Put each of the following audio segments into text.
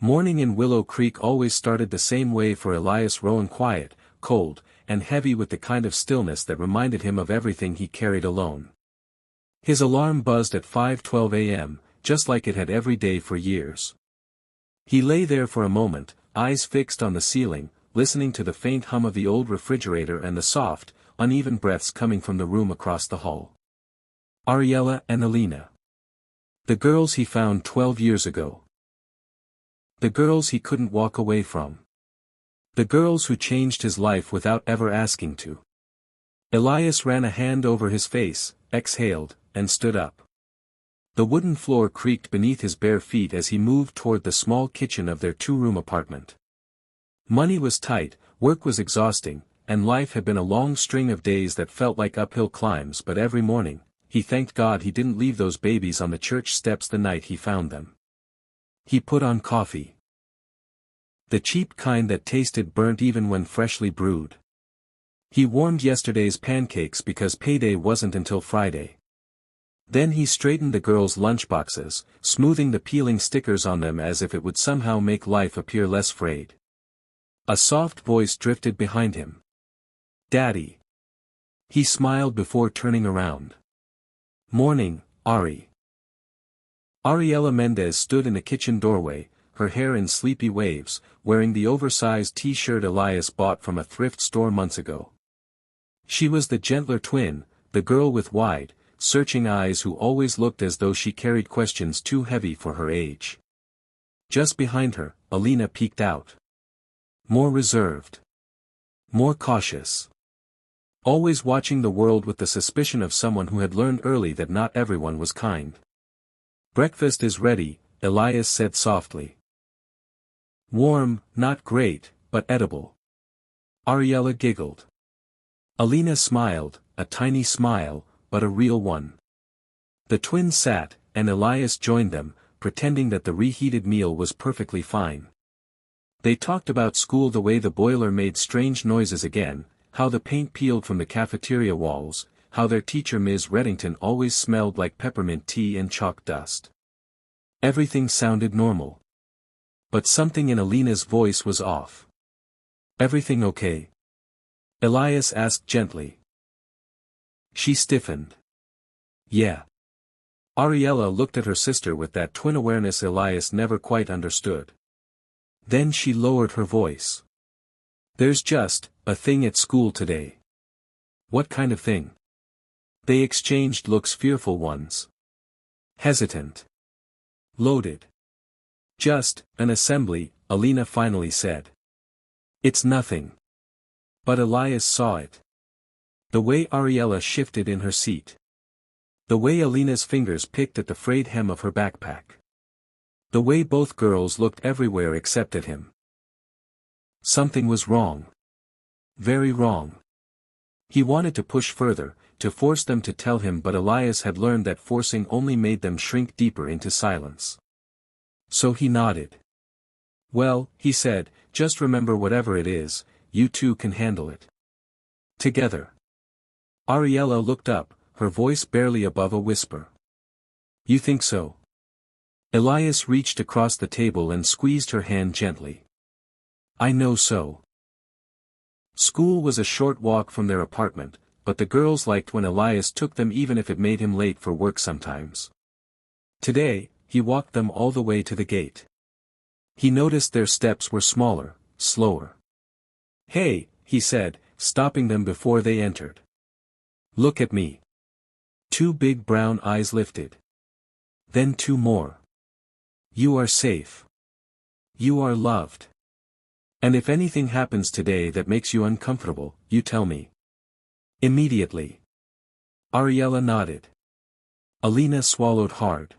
Morning in Willow Creek always started the same way for Elias Rowan, quiet, cold, and heavy, with the kind of stillness that reminded him of everything he carried alone. His alarm buzzed at 5:12 a.m., just like it had every day for years. He lay there for a moment, eyes fixed on the ceiling, listening to the faint hum of the old refrigerator and the soft, uneven breaths coming from the room across the hall. Ariella and Alina. The girls he found 12 years ago. The girls he couldn't walk away from. The girls who changed his life without ever asking to. Elias ran a hand over his face, exhaled, and stood up. The wooden floor creaked beneath his bare feet as he moved toward the small kitchen of their two-room apartment. Money was tight, work was exhausting, and life had been a long string of days that felt like uphill climbs, but every morning, he thanked God he didn't leave those babies on the church steps the night he found them. He put on coffee. The cheap kind that tasted burnt even when freshly brewed. He warmed yesterday's pancakes because payday wasn't until Friday. Then he straightened the girls' lunchboxes, smoothing the peeling stickers on them as if it would somehow make life appear less frayed. A soft voice drifted behind him. "Daddy." He smiled before turning around. "Morning, Ari." Ariella Mendez stood in the kitchen doorway, her hair in sleepy waves, wearing the oversized t-shirt Elias bought from a thrift store months ago. She was the gentler twin, the girl with wide, searching eyes who always looked as though she carried questions too heavy for her age. Just behind her, Alina peeked out. More reserved. More cautious. Always watching the world with the suspicion of someone who had learned early that not everyone was kind. "Breakfast is ready," Elias said softly. "Warm, not great, but edible." Ariella giggled. Alina smiled, a tiny smile, but a real one. The twins sat, and Elias joined them, pretending that the reheated meal was perfectly fine. They talked about school, the way the boiler made strange noises again, how the paint peeled from the cafeteria walls, how their teacher Ms. Reddington always smelled like peppermint tea and chalk dust. Everything sounded normal. But something in Alina's voice was off. "Everything okay?" Elias asked gently. She stiffened. "Yeah." Ariella looked at her sister with that twin awareness Elias never quite understood. Then she lowered her voice. "There's just a thing at school today." "What kind of thing?" They exchanged looks, fearful ones. Hesitant. Loaded. "Just an assembly," Alina finally said. "It's nothing." But Elias saw it. The way Ariella shifted in her seat. The way Alina's fingers picked at the frayed hem of her backpack. The way both girls looked everywhere except at him. Something was wrong. Very wrong. He wanted to push further, to force them to tell him, but Elias had learned that forcing only made them shrink deeper into silence. So he nodded. "Well," he said, "just remember, whatever it is, you two can handle it. Together." Ariella looked up, her voice barely above a whisper. "You think so?" Elias reached across the table and squeezed her hand gently. "I know so." School was a short walk from their apartment, but the girls liked when Elias took them, even if it made him late for work sometimes. Today, he walked them all the way to the gate. He noticed their steps were smaller, slower. "Hey," he said, stopping them before they entered. "Look at me." Two big brown eyes lifted. Then two more. "You are safe. You are loved. And if anything happens today that makes you uncomfortable, you tell me." Immediately. Ariella nodded. Alina swallowed hard.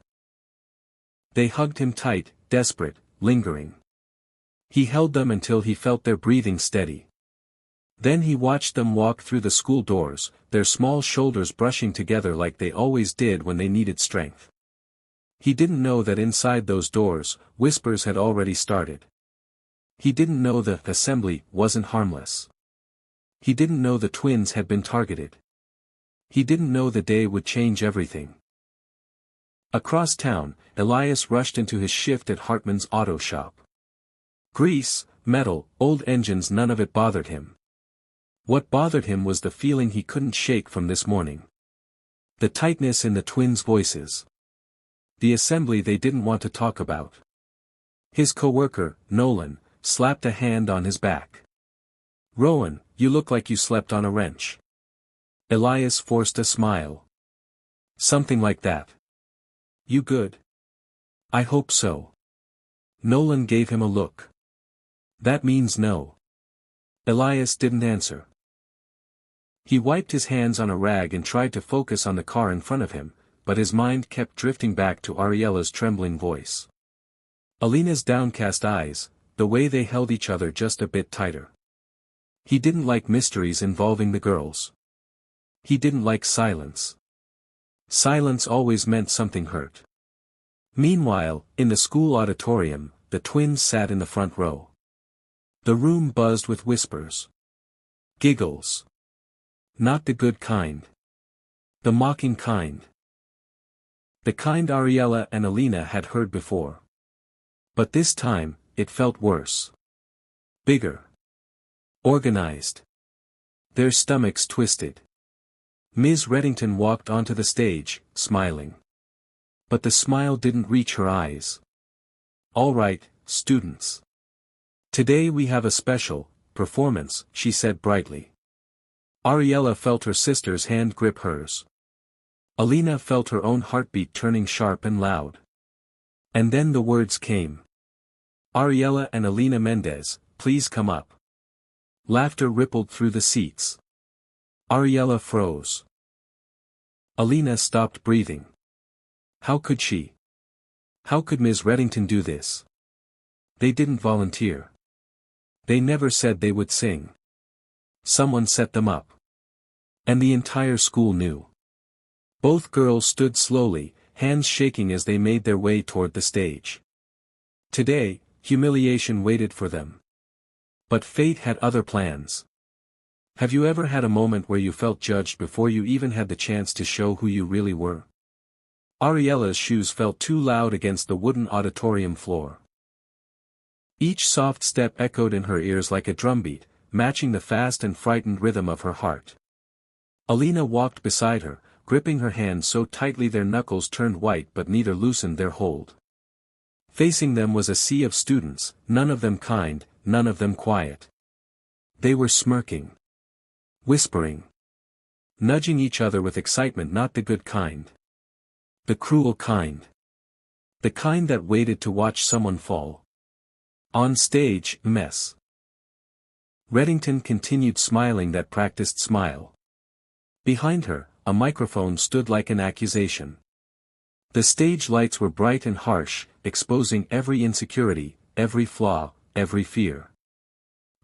They hugged him tight, desperate, lingering. He held them until he felt their breathing steady. Then he watched them walk through the school doors, their small shoulders brushing together like they always did when they needed strength. He didn't know that inside those doors, whispers had already started. He didn't know the assembly wasn't harmless. He didn't know the twins had been targeted. He didn't know the day would change everything. Across town, Elias rushed into his shift at Hartman's auto shop. Grease, metal, old engines, none of it bothered him. What bothered him was the feeling he couldn't shake from this morning. The tightness in the twins' voices. The assembly they didn't want to talk about. His coworker, Nolan, slapped a hand on his back. "Rowan, you look like you slept on a wrench." Elias forced a smile. "Something like that." "You good?" "I hope so." Nolan gave him a look. "That means no." Elias didn't answer. He wiped his hands on a rag and tried to focus on the car in front of him, but his mind kept drifting back to Ariella's trembling voice. Alina's downcast eyes, the way they held each other just a bit tighter. He didn't like mysteries involving the girls. He didn't like silence. Silence always meant something hurt. Meanwhile, in the school auditorium, the twins sat in the front row. The room buzzed with whispers. Giggles. Not the good kind. The mocking kind. The kind Ariella and Alina had heard before. But this time, it felt worse. Bigger. Organized. Their stomachs twisted. Ms. Reddington walked onto the stage, smiling. But the smile didn't reach her eyes. "All right, students. Today we have a special performance," she said brightly. Ariella felt her sister's hand grip hers. Alina felt her own heartbeat turning sharp and loud. And then the words came. "Ariella and Alina Mendez, please come up." Laughter rippled through the seats. Ariella froze. Alina stopped breathing. How could she? How could Ms. Reddington do this? They didn't volunteer. They never said they would sing. Someone set them up. And the entire school knew. Both girls stood slowly, hands shaking as they made their way toward the stage. Today, humiliation waited for them. But fate had other plans. Have you ever had a moment where you felt judged before you even had the chance to show who you really were? Ariella's shoes felt too loud against the wooden auditorium floor. Each soft step echoed in her ears like a drumbeat, matching the fast and frightened rhythm of her heart. Alina walked beside her, gripping her hand so tightly their knuckles turned white but neither loosened their hold. Facing them was a sea of students, none of them kind, none of them quiet. They were smirking. Whispering. Nudging each other with excitement, not the good kind. The cruel kind. The kind that waited to watch someone fall. On stage, Ms. Reddington continued smiling that practiced smile. Behind her, a microphone stood like an accusation. The stage lights were bright and harsh, exposing every insecurity, every flaw, every fear.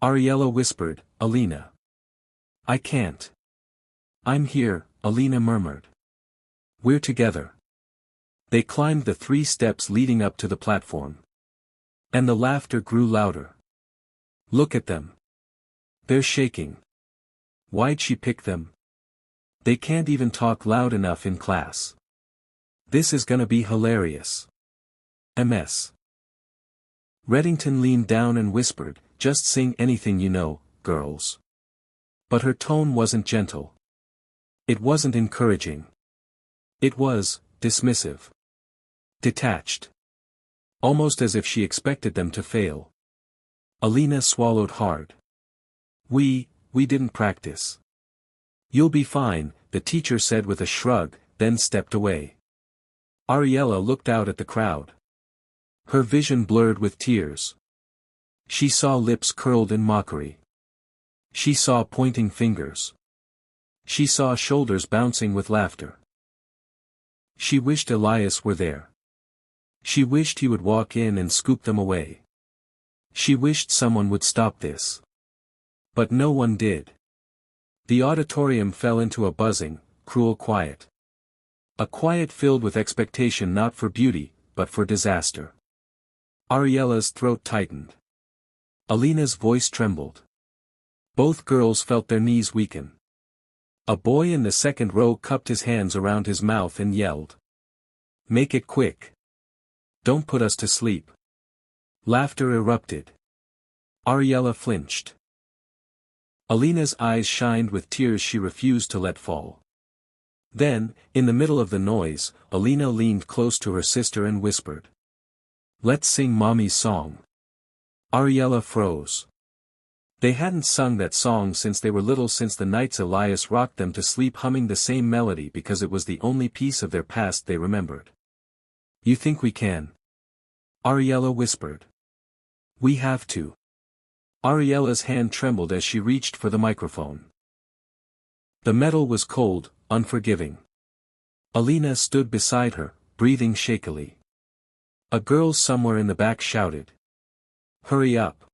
Ariella whispered, "Alina. I can't." "I'm here," Alina murmured. "We're together." They climbed the 3 steps leading up to the platform. And the laughter grew louder. "Look at them. They're shaking. Why'd she pick them? They can't even talk loud enough in class. This is gonna be hilarious. Ms. Reddington leaned down and whispered, "Just sing anything you know, girls." But her tone wasn't gentle. It wasn't encouraging. It was dismissive. Detached. Almost as if she expected them to fail. Alina swallowed hard. We didn't practice." "You'll be fine," the teacher said with a shrug, then stepped away. Ariella looked out at the crowd. Her vision blurred with tears. She saw lips curled in mockery. She saw pointing fingers. She saw shoulders bouncing with laughter. She wished Elias were there. She wished he would walk in and scoop them away. She wished someone would stop this. But no one did. The auditorium fell into a buzzing, cruel quiet. A quiet filled with expectation not for beauty, but for disaster. Ariella's throat tightened. Alina's voice trembled. Both girls felt their knees weaken. A boy in the second row cupped his hands around his mouth and yelled. "Make it quick. Don't put us to sleep." Laughter erupted. Ariella flinched. Alina's eyes shined with tears she refused to let fall. Then, in the middle of the noise, Alina leaned close to her sister and whispered. "Let's sing Mommy's song." Ariella froze. They hadn't sung that song since they were little, since the nights Elias rocked them to sleep humming the same melody because it was the only piece of their past they remembered. "You think we can?" Ariella whispered. "We have to." Ariella's hand trembled as she reached for the microphone. The metal was cold, unforgiving. Alina stood beside her, breathing shakily. A girl somewhere in the back shouted. "Hurry up."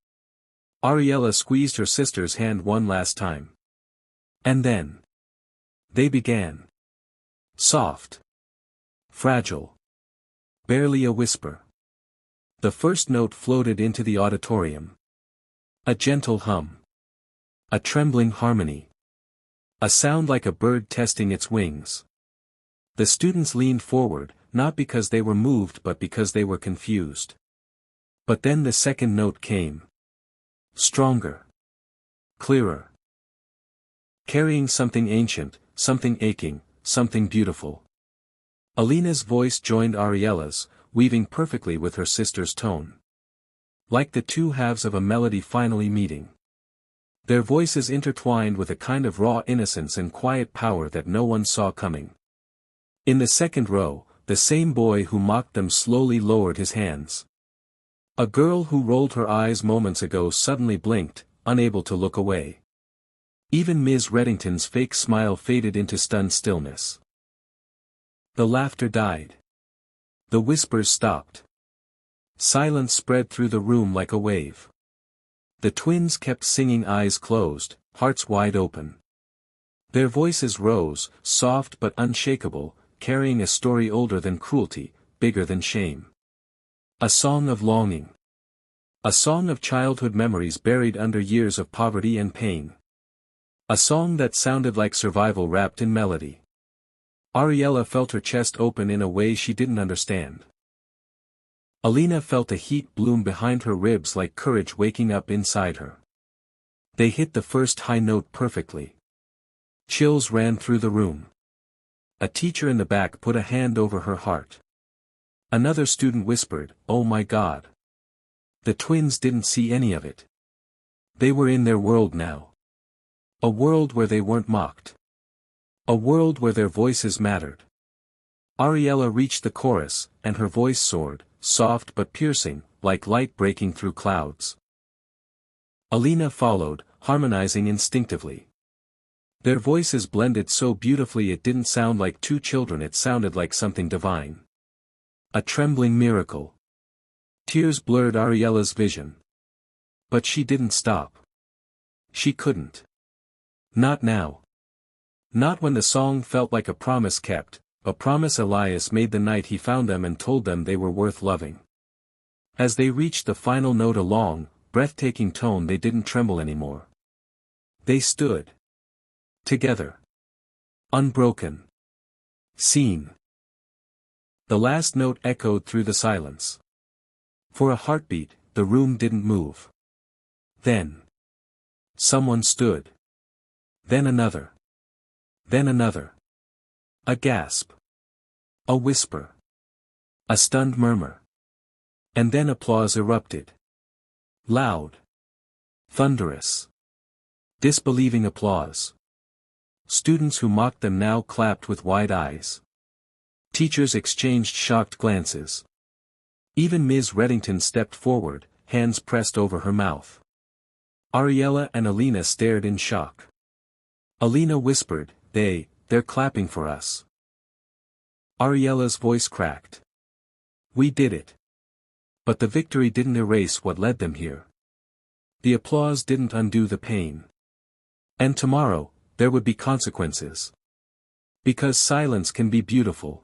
Ariella squeezed her sister's hand one last time. And then. They began. Soft. Fragile. Barely a whisper. The first note floated into the auditorium. A gentle hum. A trembling harmony. A sound like a bird testing its wings. The students leaned forward, not because they were moved but because they were confused. But then the second note came. Stronger. Clearer. Carrying something ancient, something aching, something beautiful. Alina's voice joined Ariella's, weaving perfectly with her sister's tone. Like the two halves of a melody finally meeting. Their voices intertwined with a kind of raw innocence and quiet power that no one saw coming. In the second row, the same boy who mocked them slowly lowered his hands. A girl who rolled her eyes moments ago suddenly blinked, unable to look away. Even Ms. Reddington's fake smile faded into stunned stillness. The laughter died. The whispers stopped. Silence spread through the room like a wave. The twins kept singing, eyes closed, hearts wide open. Their voices rose, soft but unshakable, carrying a story older than cruelty, bigger than shame. A song of longing. A song of childhood memories buried under years of poverty and pain. A song that sounded like survival wrapped in melody. Ariella felt her chest open in a way she didn't understand. Alina felt a heat bloom behind her ribs like courage waking up inside her. They hit the first high note perfectly. Chills ran through the room. A teacher in the back put a hand over her heart. Another student whispered, "Oh my God." The twins didn't see any of it. They were in their world now. A world where they weren't mocked. A world where their voices mattered. Ariella reached the chorus, and her voice soared, soft but piercing, like light breaking through clouds. Alina followed, harmonizing instinctively. Their voices blended so beautifully it didn't sound like two children, it sounded like something divine. A trembling miracle. Tears blurred Ariella's vision. But she didn't stop. She couldn't. Not now. Not when the song felt like a promise kept, a promise Elias made the night he found them and told them they were worth loving. As they reached the final note, a long, breathtaking tone, they didn't tremble anymore. They stood. Together. Unbroken. Seen. The last note echoed through the silence. For a heartbeat, the room didn't move. Then. Someone stood. Then another. Then another. A gasp. A whisper. A stunned murmur. And then applause erupted. Loud. Thunderous. Disbelieving applause. Students who mocked them now clapped with wide eyes. Teachers exchanged shocked glances. Even Ms. Reddington stepped forward, hands pressed over her mouth. Ariella and Alina stared in shock. Alina whispered, They're clapping for us." Ariella's voice cracked. "We did it. But the victory didn't erase what led them here. The applause didn't undo the pain. And tomorrow, there would be consequences. Because silence can be beautiful.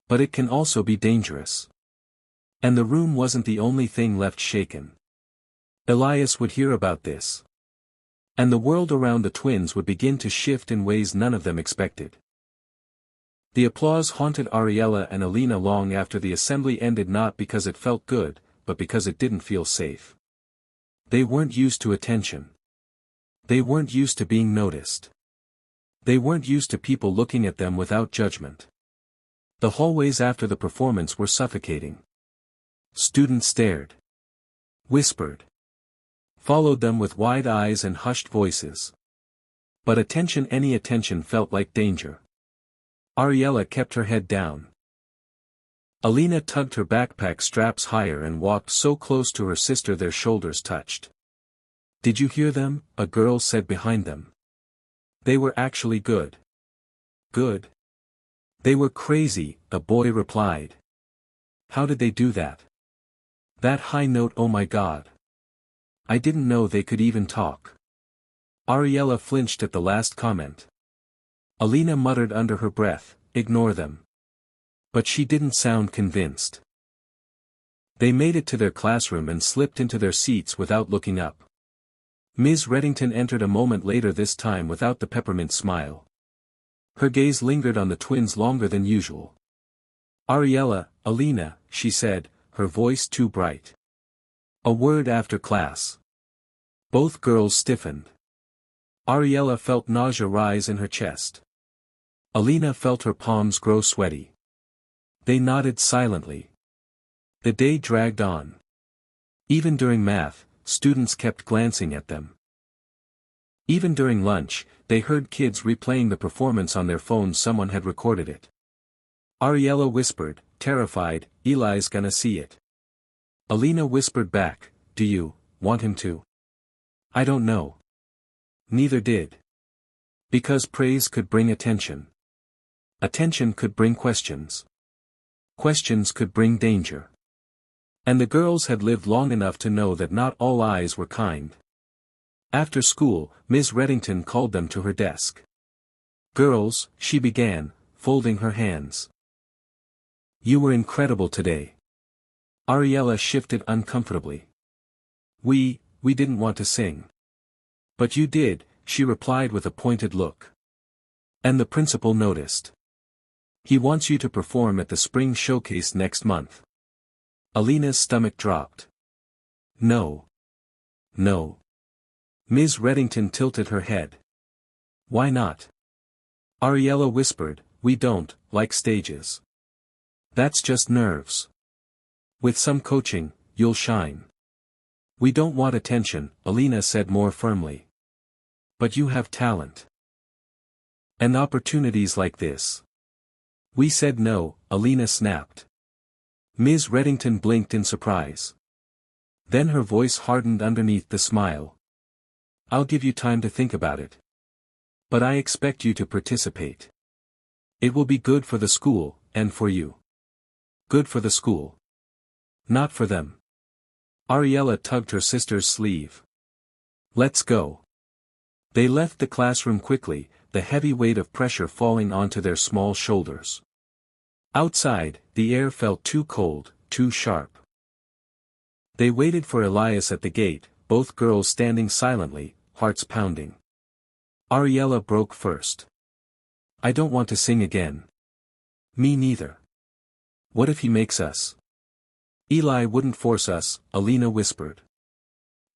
But it can also be dangerous. And the room wasn't the only thing left shaken. Elias would hear about this. And the world around the twins would begin to shift in ways none of them expected. The applause haunted Ariella and Alina long after the assembly ended, not because it felt good, but because it didn't feel safe. They weren't used to attention. They weren't used to being noticed. They weren't used to people looking at them without judgment. The hallways after the performance were suffocating. Students stared. Whispered. Followed them with wide eyes and hushed voices. But any attention felt like danger. Ariella kept her head down. Alina tugged her backpack straps higher and walked so close to her sister their shoulders touched. "Did you hear them?" a girl said behind them. "They were actually good." "Good?" "They were crazy," a boy replied. "How did they do that? That high note, oh my God. I didn't know they could even talk." Ariella flinched at the last comment. Alina muttered under her breath, "Ignore them." But she didn't sound convinced. They made it to their classroom and slipped into their seats without looking up. Ms. Reddington entered a moment later, this time without the peppermint smile. Her gaze lingered on the twins longer than usual. "Ariella, Alina," she said, her voice too bright. "A word after class." Both girls stiffened. Ariella felt nausea rise in her chest. Alina felt her palms grow sweaty. They nodded silently. The day dragged on. Even during math, students kept glancing at them. Even during lunch, they heard kids replaying the performance on their phones. Someone had recorded it. Ariella whispered, terrified, "Eli's gonna see it." Alina whispered back, "Do you want him to?" "I don't know." Neither did. Because praise could bring attention. Attention could bring questions. Questions could bring danger. And the girls had lived long enough to know that not all eyes were kind. After school, Ms. Reddington called them to her desk. "Girls," she began, folding her hands. "You were incredible today." Ariella shifted uncomfortably. We didn't want to sing." "But you did," she replied with a pointed look. "And the principal noticed. He wants you to perform at the spring showcase next month." Alina's stomach dropped. No. No. Ms. Reddington tilted her head. "Why not?" Ariella whispered, "We don't like stages. That's just nerves. With some coaching, you'll shine." "We don't want attention," Alina said more firmly. "But you have talent. And opportunities like this." "We said no," Alina snapped. Ms. Reddington blinked in surprise. Then her voice hardened underneath the smile. "I'll give you time to think about it. But I expect you to participate. It will be good for the school, and for you." "Good for the school. Not for them." Ariella tugged her sister's sleeve. "Let's go." They left the classroom quickly, the heavy weight of pressure falling onto their small shoulders. Outside, the air felt too cold, too sharp. They waited for Elias at the gate, both girls standing silently, hearts pounding. Ariella broke first. "I don't want to sing again." "Me neither." "What if he makes us?" "Eli wouldn't force us," Alina whispered.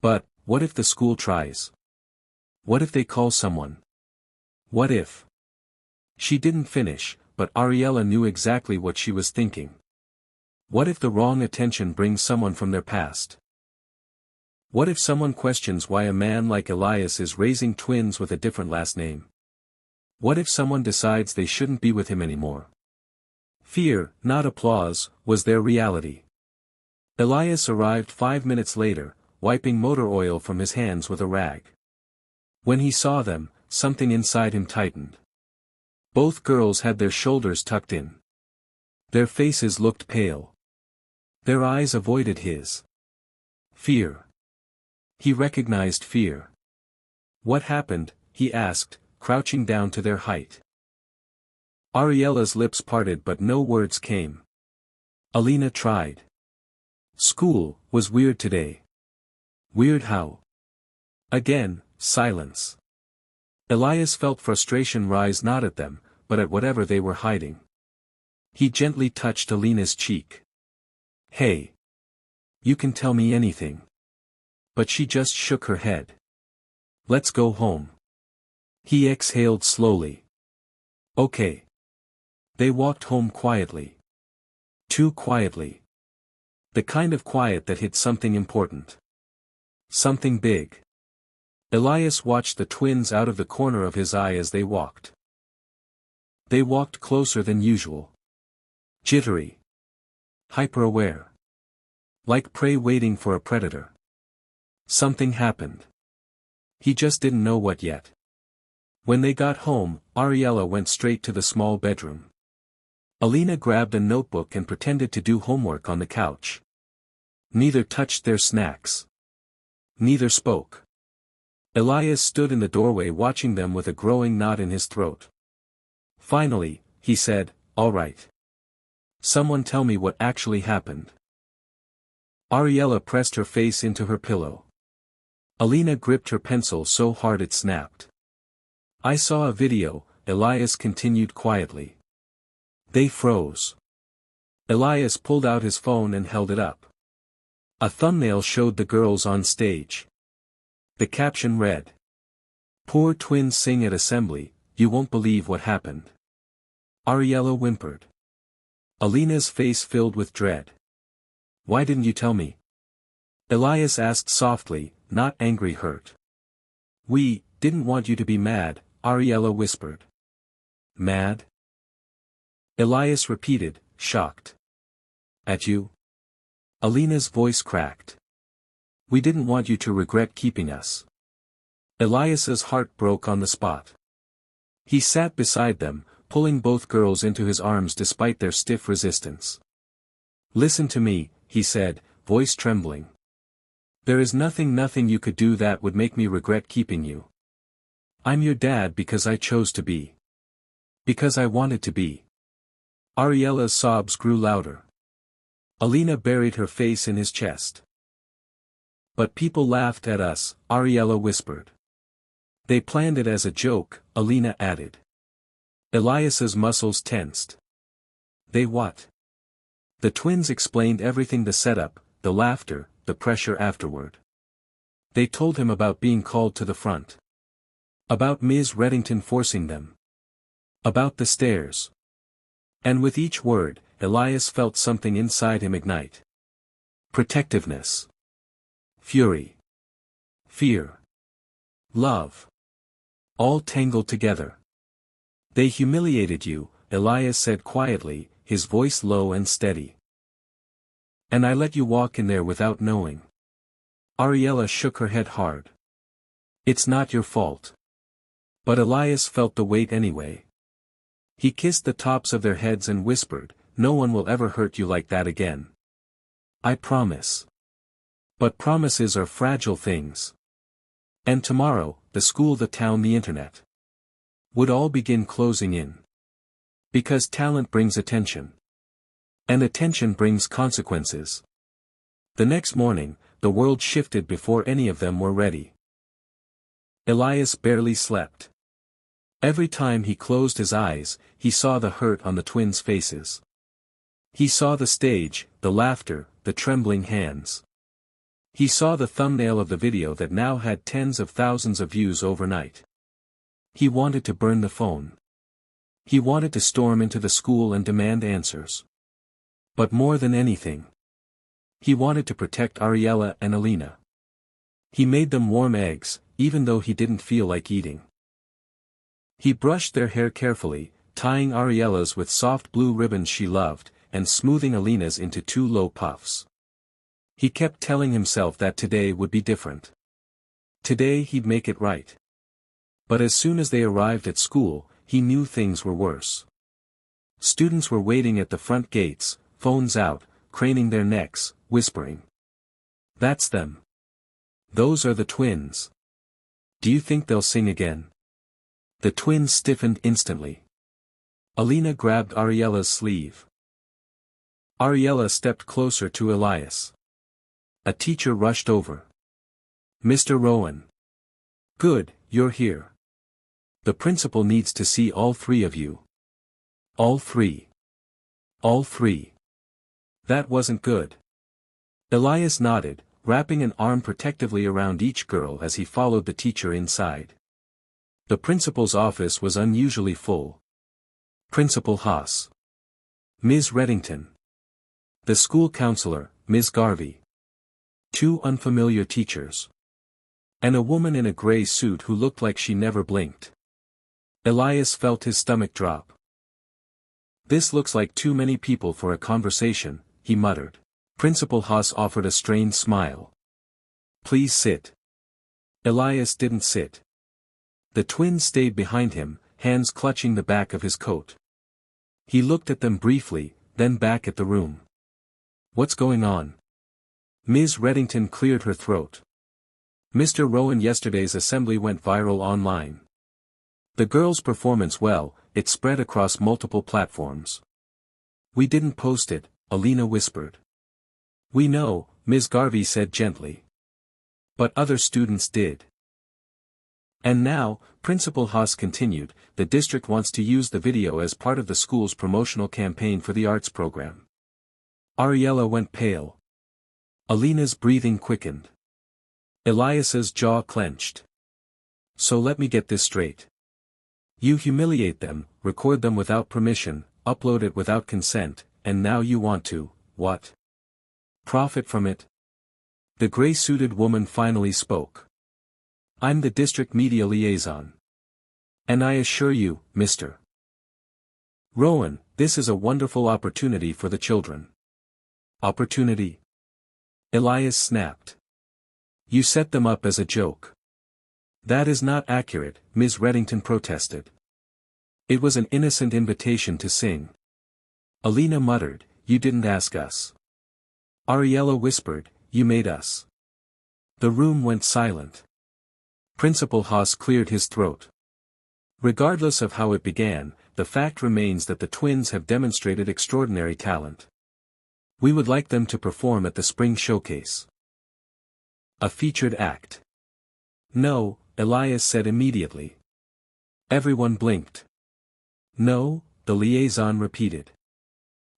"But, what if the school tries? What if they call someone? What if?" She didn't finish, but Ariella knew exactly what she was thinking. What if the wrong attention brings someone from their past? What if someone questions why a man like Elias is raising twins with a different last name? What if someone decides they shouldn't be with him anymore? Fear, not applause, was their reality. Elias arrived 5 minutes later, wiping motor oil from his hands with a rag. When he saw them, something inside him tightened. Both girls had their shoulders tucked in. Their faces looked pale. Their eyes avoided his. Fear. He recognized fear. "What happened?" he asked, crouching down to their height. Ariella's lips parted but no words came. Alina tried. "School was weird today." "Weird how?" Again, silence. Elias felt frustration rise not at them, but at whatever they were hiding. He gently touched Alina's cheek. "Hey. You can tell me anything. But she just shook her head. Let's go home. He exhaled slowly. Okay. They walked home quietly. Too quietly. The kind of quiet that hid something important. Something big. Elias watched the twins out of the corner of his eye as they walked. They walked closer than usual. Jittery. Hyper-aware. Like prey waiting for a predator. Something happened. He just didn't know what yet. When they got home, Ariella went straight to the small bedroom. Alina grabbed a notebook and pretended to do homework on the couch. Neither touched their snacks. Neither spoke. Elias stood in the doorway watching them with a growing knot in his throat. Finally, he said, "All right. Someone tell me what actually happened." Ariella pressed her face into her pillow. Alina gripped her pencil so hard it snapped. "I saw a video," Elias continued quietly. They froze. Elias pulled out his phone and held it up. A thumbnail showed the girls on stage. The caption read, "Poor twins sing at assembly, you won't believe what happened." Ariella whimpered. Alina's face filled with dread. "Why didn't you tell me?" Elias asked softly, not angry, hurt. "We didn't want you to be mad," Ariella whispered. "Mad?" Elias repeated, shocked. "At you?" Alina's voice cracked. "We didn't want you to regret keeping us." Elias's heart broke on the spot. He sat beside them, pulling both girls into his arms despite their stiff resistance. "Listen to me," he said, voice trembling. "There is nothing you could do that would make me regret keeping you. I'm your dad because I chose to be. Because I wanted to be." Ariella's sobs grew louder. Alina buried her face in his chest. "But people laughed at us," Ariella whispered. "They planned it as a joke," Alina added. Elias's muscles tensed. "They what?" The twins explained everything: the setup, the laughter, the pressure afterward. They told him about being called to the front. About Ms. Reddington forcing them. About the stairs. And with each word, Elias felt something inside him ignite. Protectiveness. Fury. Fear. Love. All tangled together. "They humiliated you," Elias said quietly, his voice low and steady. "And I let you walk in there without knowing." Ariella shook her head hard. "It's not your fault." But Elias felt the weight anyway. He kissed the tops of their heads and whispered, "No one will ever hurt you like that again. I promise." But promises are fragile things. And tomorrow, the school, the town, the internet would all begin closing in. Because talent brings attention. And attention brings consequences. The next morning, the world shifted before any of them were ready. Elias barely slept. Every time he closed his eyes, he saw the hurt on the twins' faces. He saw the stage, the laughter, the trembling hands. He saw the thumbnail of the video that now had tens of thousands of views overnight. He wanted to burn the phone. He wanted to storm into the school and demand answers. But more than anything, he wanted to protect Ariella and Alina. He made them warm eggs, even though he didn't feel like eating. He brushed their hair carefully, tying Ariella's with soft blue ribbons she loved, and smoothing Alina's into 2 low puffs. He kept telling himself that today would be different. Today he'd make it right. But as soon as they arrived at school, he knew things were worse. Students were waiting at the front gates, phones out, craning their necks, whispering. "That's them. Those are the twins. Do you think they'll sing again?" The twins stiffened instantly. Alina grabbed Ariella's sleeve. Ariella stepped closer to Elias. A teacher rushed over. "Mr. Rowan. Good, you're here. The principal needs to see all 3 of you." "All 3. All 3. That wasn't good." Elias nodded, wrapping an arm protectively around each girl as he followed the teacher inside. The principal's office was unusually full. Principal Haas. Ms. Reddington. The school counselor, Ms. Garvey. 2 unfamiliar teachers. And a woman in a gray suit who looked like she never blinked. Elias felt his stomach drop. "This looks like too many people for a conversation," he muttered. Principal Haas offered a strained smile. "Please sit." Elias didn't sit. The twins stayed behind him, hands clutching the back of his coat. He looked at them briefly, then back at the room. "What's going on?" Ms. Reddington cleared her throat. "Mr. Rowan, yesterday's assembly went viral online. The girls' performance, well, it spread across multiple platforms." "We didn't post it," Alina whispered. "We know," Ms. Garvey said gently. "But other students did." "And now," Principal Haas continued, "the district wants to use the video as part of the school's promotional campaign for the arts program." Ariella went pale. Alina's breathing quickened. Elias's jaw clenched. "So let me get this straight. You humiliate them, record them without permission, upload it without consent, and now you want to, what? Profit from it?" The gray-suited woman finally spoke. "I'm the district media liaison. And I assure you, Mr. Rowan, this is a wonderful opportunity for the children." "Opportunity?" Elias snapped. "You set them up as a joke." "That is not accurate," Ms. Reddington protested. "It was an innocent invitation to sing." Alina muttered, "You didn't ask us." Ariella whispered, "You made us." The room went silent. Principal Haas cleared his throat. "Regardless of how it began, the fact remains that the twins have demonstrated extraordinary talent. We would like them to perform at the spring showcase." "A featured act?" "No," Elias said immediately. Everyone blinked. "No," the liaison repeated.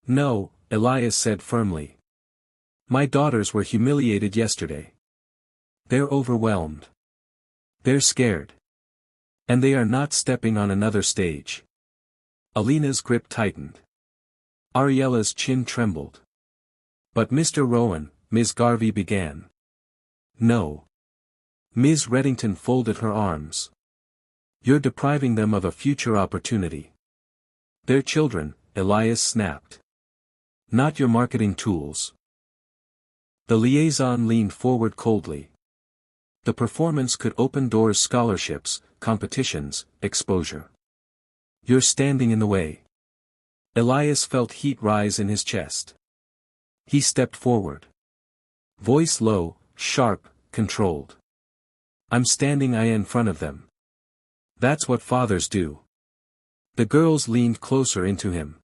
"No," Elias said firmly. "My daughters were humiliated yesterday. They're overwhelmed. They're scared. And they are not stepping on another stage." Alina's grip tightened. Ariella's chin trembled. "But Mr. Rowan," Ms. Garvey began. "No." Ms. Reddington folded her arms. "You're depriving them of a future opportunity. They're children," Elias snapped. "Not your marketing tools." The liaison leaned forward coldly. "The performance could open doors, scholarships, competitions, exposure. You're standing in the way." Elias felt heat rise in his chest. He stepped forward. Voice low, sharp, controlled. "I'm standing in front of them. That's what fathers do." The girls leaned closer into him.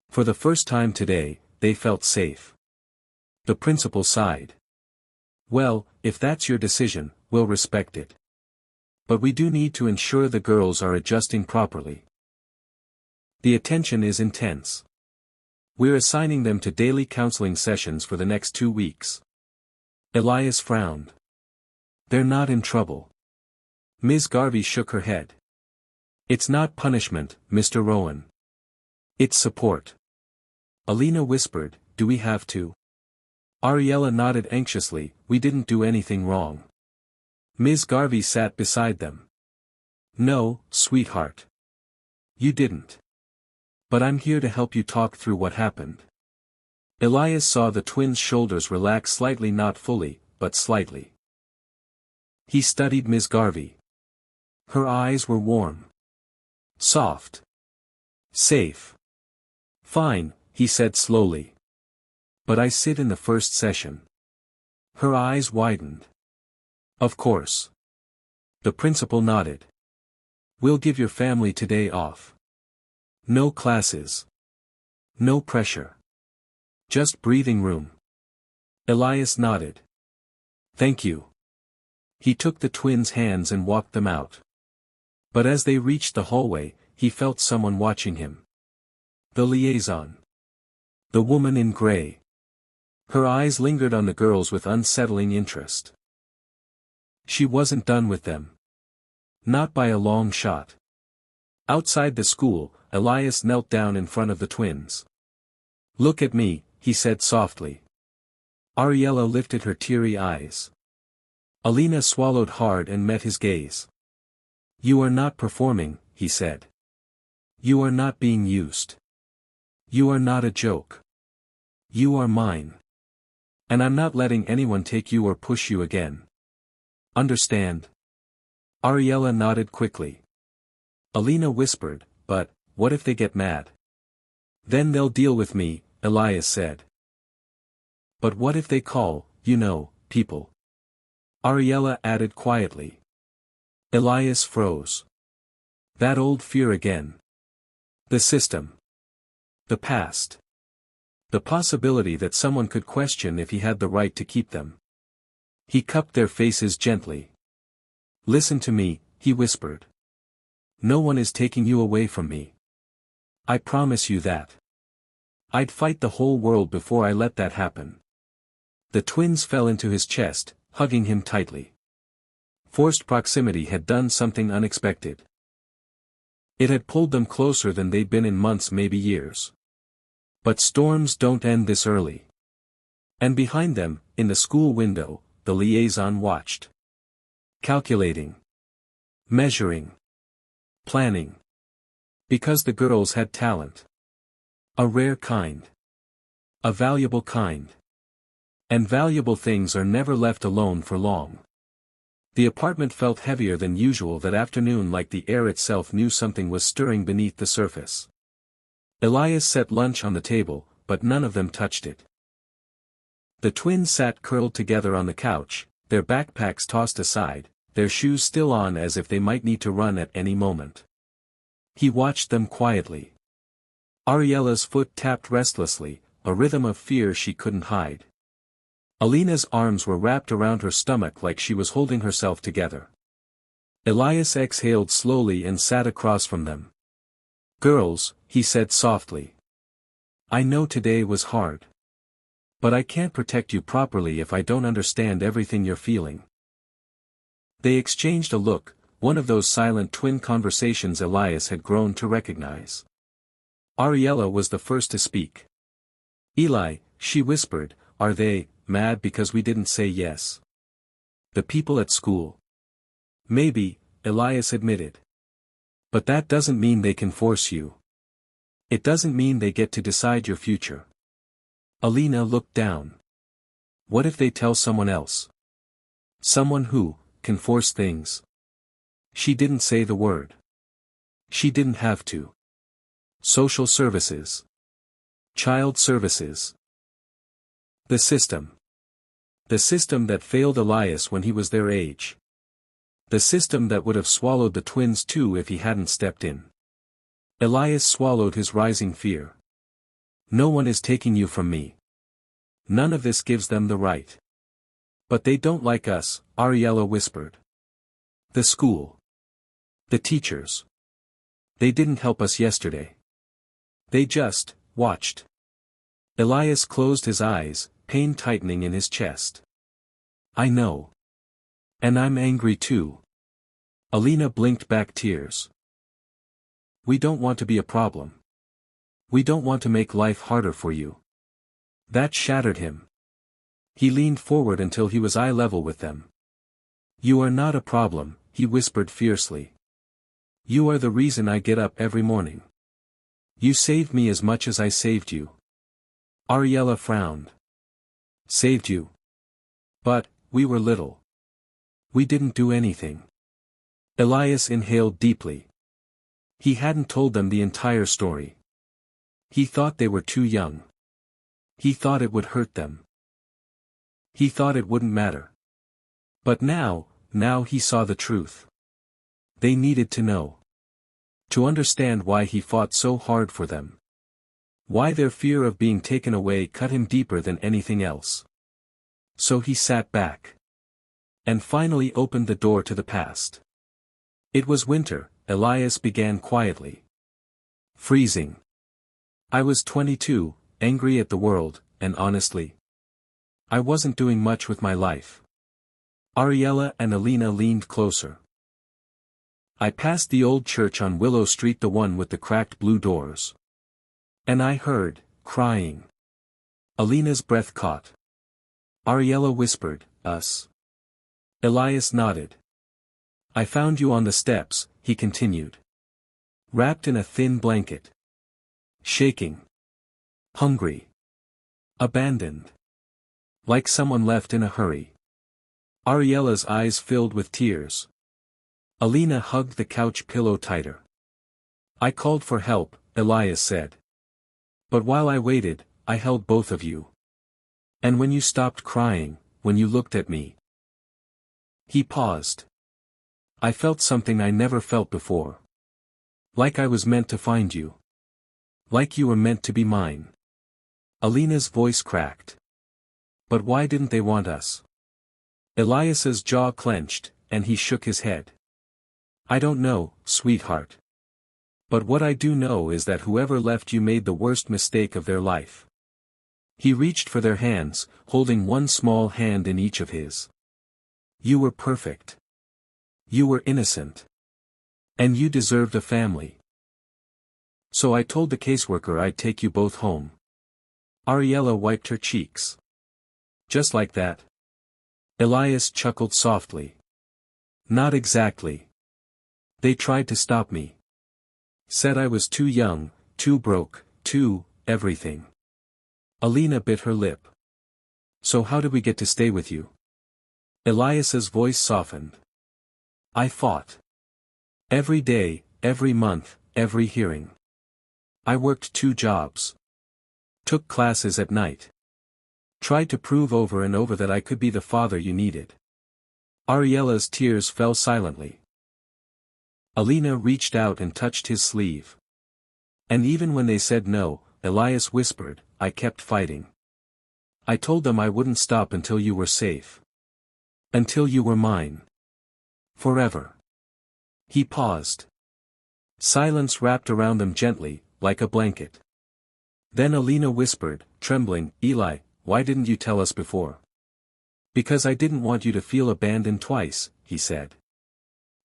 For the first time today, they felt safe. The principal sighed. "Well, if that's your decision, we'll respect it. But we do need to ensure the girls are adjusting properly. The attention is intense. We're assigning them to daily counseling sessions for the next 2 weeks." Elias frowned. "They're not in trouble." Ms. Garvey shook her head. "It's not punishment, Mr. Rowan. It's support." Alina whispered, "Do we have to?" Ariella nodded anxiously, "We didn't do anything wrong." Ms. Garvey sat beside them. "No, sweetheart. You didn't. But I'm here to help you talk through what happened." Elias saw the twins' shoulders relax slightly, not fully, but slightly. He studied Ms. Garvey. Her eyes were warm. Soft. Safe. "Fine," he said slowly. "But I sit in the first session." Her eyes widened. "Of course." The principal nodded. "We'll give your family today off. No classes. No pressure. Just breathing room." Elias nodded. "Thank you." He took the twins' hands and walked them out. But as they reached the hallway, he felt someone watching him. The liaison. The woman in gray. Her eyes lingered on the girls with unsettling interest. She wasn't done with them. Not by a long shot. Outside the school, Elias knelt down in front of the twins. "Look at me," he said softly. Ariella lifted her teary eyes. Alina swallowed hard and met his gaze. "You are not performing," he said. "You are not being used. You are not a joke. You are mine. And I'm not letting anyone take you or push you again. Understand?" Ariella nodded quickly. Alina whispered, "But, what if they get mad?" "Then they'll deal with me," Elias said. "But what if they call, people?" Ariella added quietly. Elias froze. That old fear again. The system. The past. The possibility that someone could question if he had the right to keep them. He cupped their faces gently. "Listen to me," he whispered. "No one is taking you away from me. I promise you that. I'd fight the whole world before I let that happen." The twins fell into his chest, hugging him tightly. Forced proximity had done something unexpected. It had pulled them closer than they'd been in months, maybe years. But storms don't end this early. And behind them, in the school window, the liaison watched. Calculating. Measuring. Planning. Because the girls had talent. A rare kind. A valuable kind. And valuable things are never left alone for long. The apartment felt heavier than usual that afternoon, like the air itself knew something was stirring beneath the surface. Elias set lunch on the table, but none of them touched it. The twins sat curled together on the couch, their backpacks tossed aside, their shoes still on as if they might need to run at any moment. He watched them quietly. Ariella's foot tapped restlessly, a rhythm of fear she couldn't hide. Alina's arms were wrapped around her stomach like she was holding herself together. Elias exhaled slowly and sat across from them. "Girls," he said softly. "I know today was hard. But I can't protect you properly if I don't understand everything you're feeling." They exchanged a look, one of those silent twin conversations Elias had grown to recognize. Ariella was the first to speak. "Eli," she whispered, "are they mad because we didn't say yes?" "The people at school?" "Maybe," Elias admitted. "But that doesn't mean they can force you. It doesn't mean they get to decide your future." Alina looked down. "What if they tell someone else? Someone who can force things?" She didn't say the word. She didn't have to. Social services. Child services. The system. The system that failed Elias when he was their age. The system that would have swallowed the twins too if he hadn't stepped in. Elias swallowed his rising fear. "No one is taking you from me. None of this gives them the right." "But they don't like us," Ariella whispered. "The school. The teachers. They didn't help us yesterday. They just watched." Elias closed his eyes, pain tightening in his chest. "I know. And I'm angry too." Alina blinked back tears. "We don't want to be a problem. We don't want to make life harder for you." That shattered him. He leaned forward until he was eye level with them. "You are not a problem," he whispered fiercely. "You are the reason I get up every morning. You saved me as much as I saved you." Ariella frowned. "Saved you? But, we were little. We didn't do anything." Elias inhaled deeply. He hadn't told them the entire story. He thought they were too young. He thought it would hurt them. He thought it wouldn't matter. But now he saw the truth. They needed to know. To understand why he fought so hard for them. Why their fear of being taken away cut him deeper than anything else. So he sat back. And finally opened the door to the past. "It was winter," Elias began quietly. "Freezing. I was 22, angry at the world, and honestly. I wasn't doing much with my life. Ariella and Alina leaned closer. I passed the old church on Willow Street, the one with the cracked blue doors. And I heard, crying. Alina's breath caught. Ariella whispered, us. Elias nodded. I found you on the steps, he continued. Wrapped in a thin blanket. Shaking. Hungry. Abandoned. Like someone left in a hurry. Ariella's eyes filled with tears. Alina hugged the couch pillow tighter. I called for help, Elias said. But while I waited, I held both of you. And when you stopped crying, when you looked at me. He paused. I felt something I never felt before. Like I was meant to find you. Like you were meant to be mine. Alina's voice cracked. But why didn't they want us? Elias's jaw clenched, and he shook his head. I don't know, sweetheart. But what I do know is that whoever left you made the worst mistake of their life. He reached for their hands, holding one small hand in each of his. You were perfect. You were innocent. And you deserved a family. So I told the caseworker I'd take you both home. Ariella wiped her cheeks. Just like that. Elias chuckled softly. Not exactly. They tried to stop me. Said I was too young, too broke, too, everything. Alina bit her lip. So how did we get to stay with you? Elias's voice softened. I fought. Every day, every month, every hearing. I worked 2 jobs. Took classes at night. Tried to prove over and over that I could be the father you needed. Ariella's tears fell silently. Alina reached out and touched his sleeve. And even when they said no, Elias whispered, I kept fighting. I told them I wouldn't stop until you were safe. Until you were mine. Forever. He paused. Silence wrapped around them gently, like a blanket. Then Alina whispered, trembling, Eli, why didn't you tell us before? Because I didn't want you to feel abandoned twice, he said.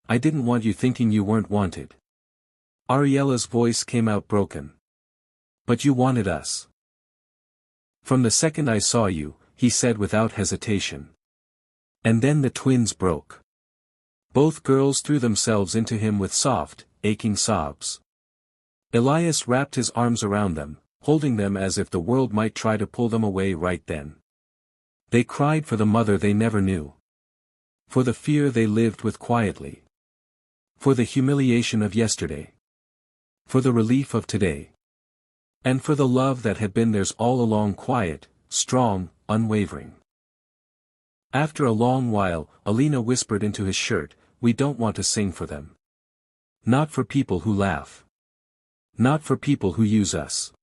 I didn't want you thinking you weren't wanted. Ariella's voice came out broken. But you wanted us. From the second I saw you, he said without hesitation. And then the twins broke. Both girls threw themselves into him with soft, aching sobs. Elias wrapped his arms around them, holding them as if the world might try to pull them away right then. They cried for the mother they never knew. For the fear they lived with quietly. For the humiliation of yesterday. For the relief of today. And for the love that had been theirs all along, quiet, strong, unwavering. After a long while, Alina whispered into his shirt, we don't want to sing for them. Not for people who laugh. Not for people who use us.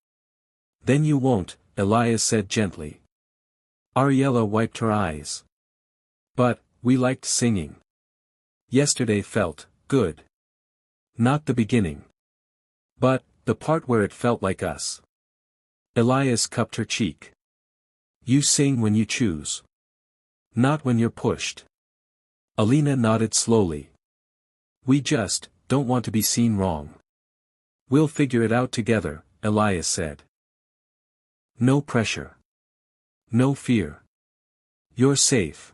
Then you won't, Elias said gently. Ariella wiped her eyes. But, we liked singing. Yesterday felt good. Not the beginning. But, the part where it felt like us. Elias cupped her cheek. You sing when you choose. Not when you're pushed. Alina nodded slowly. We just don't want to be seen wrong. We'll figure it out together, Elias said. No pressure. No fear. You're safe.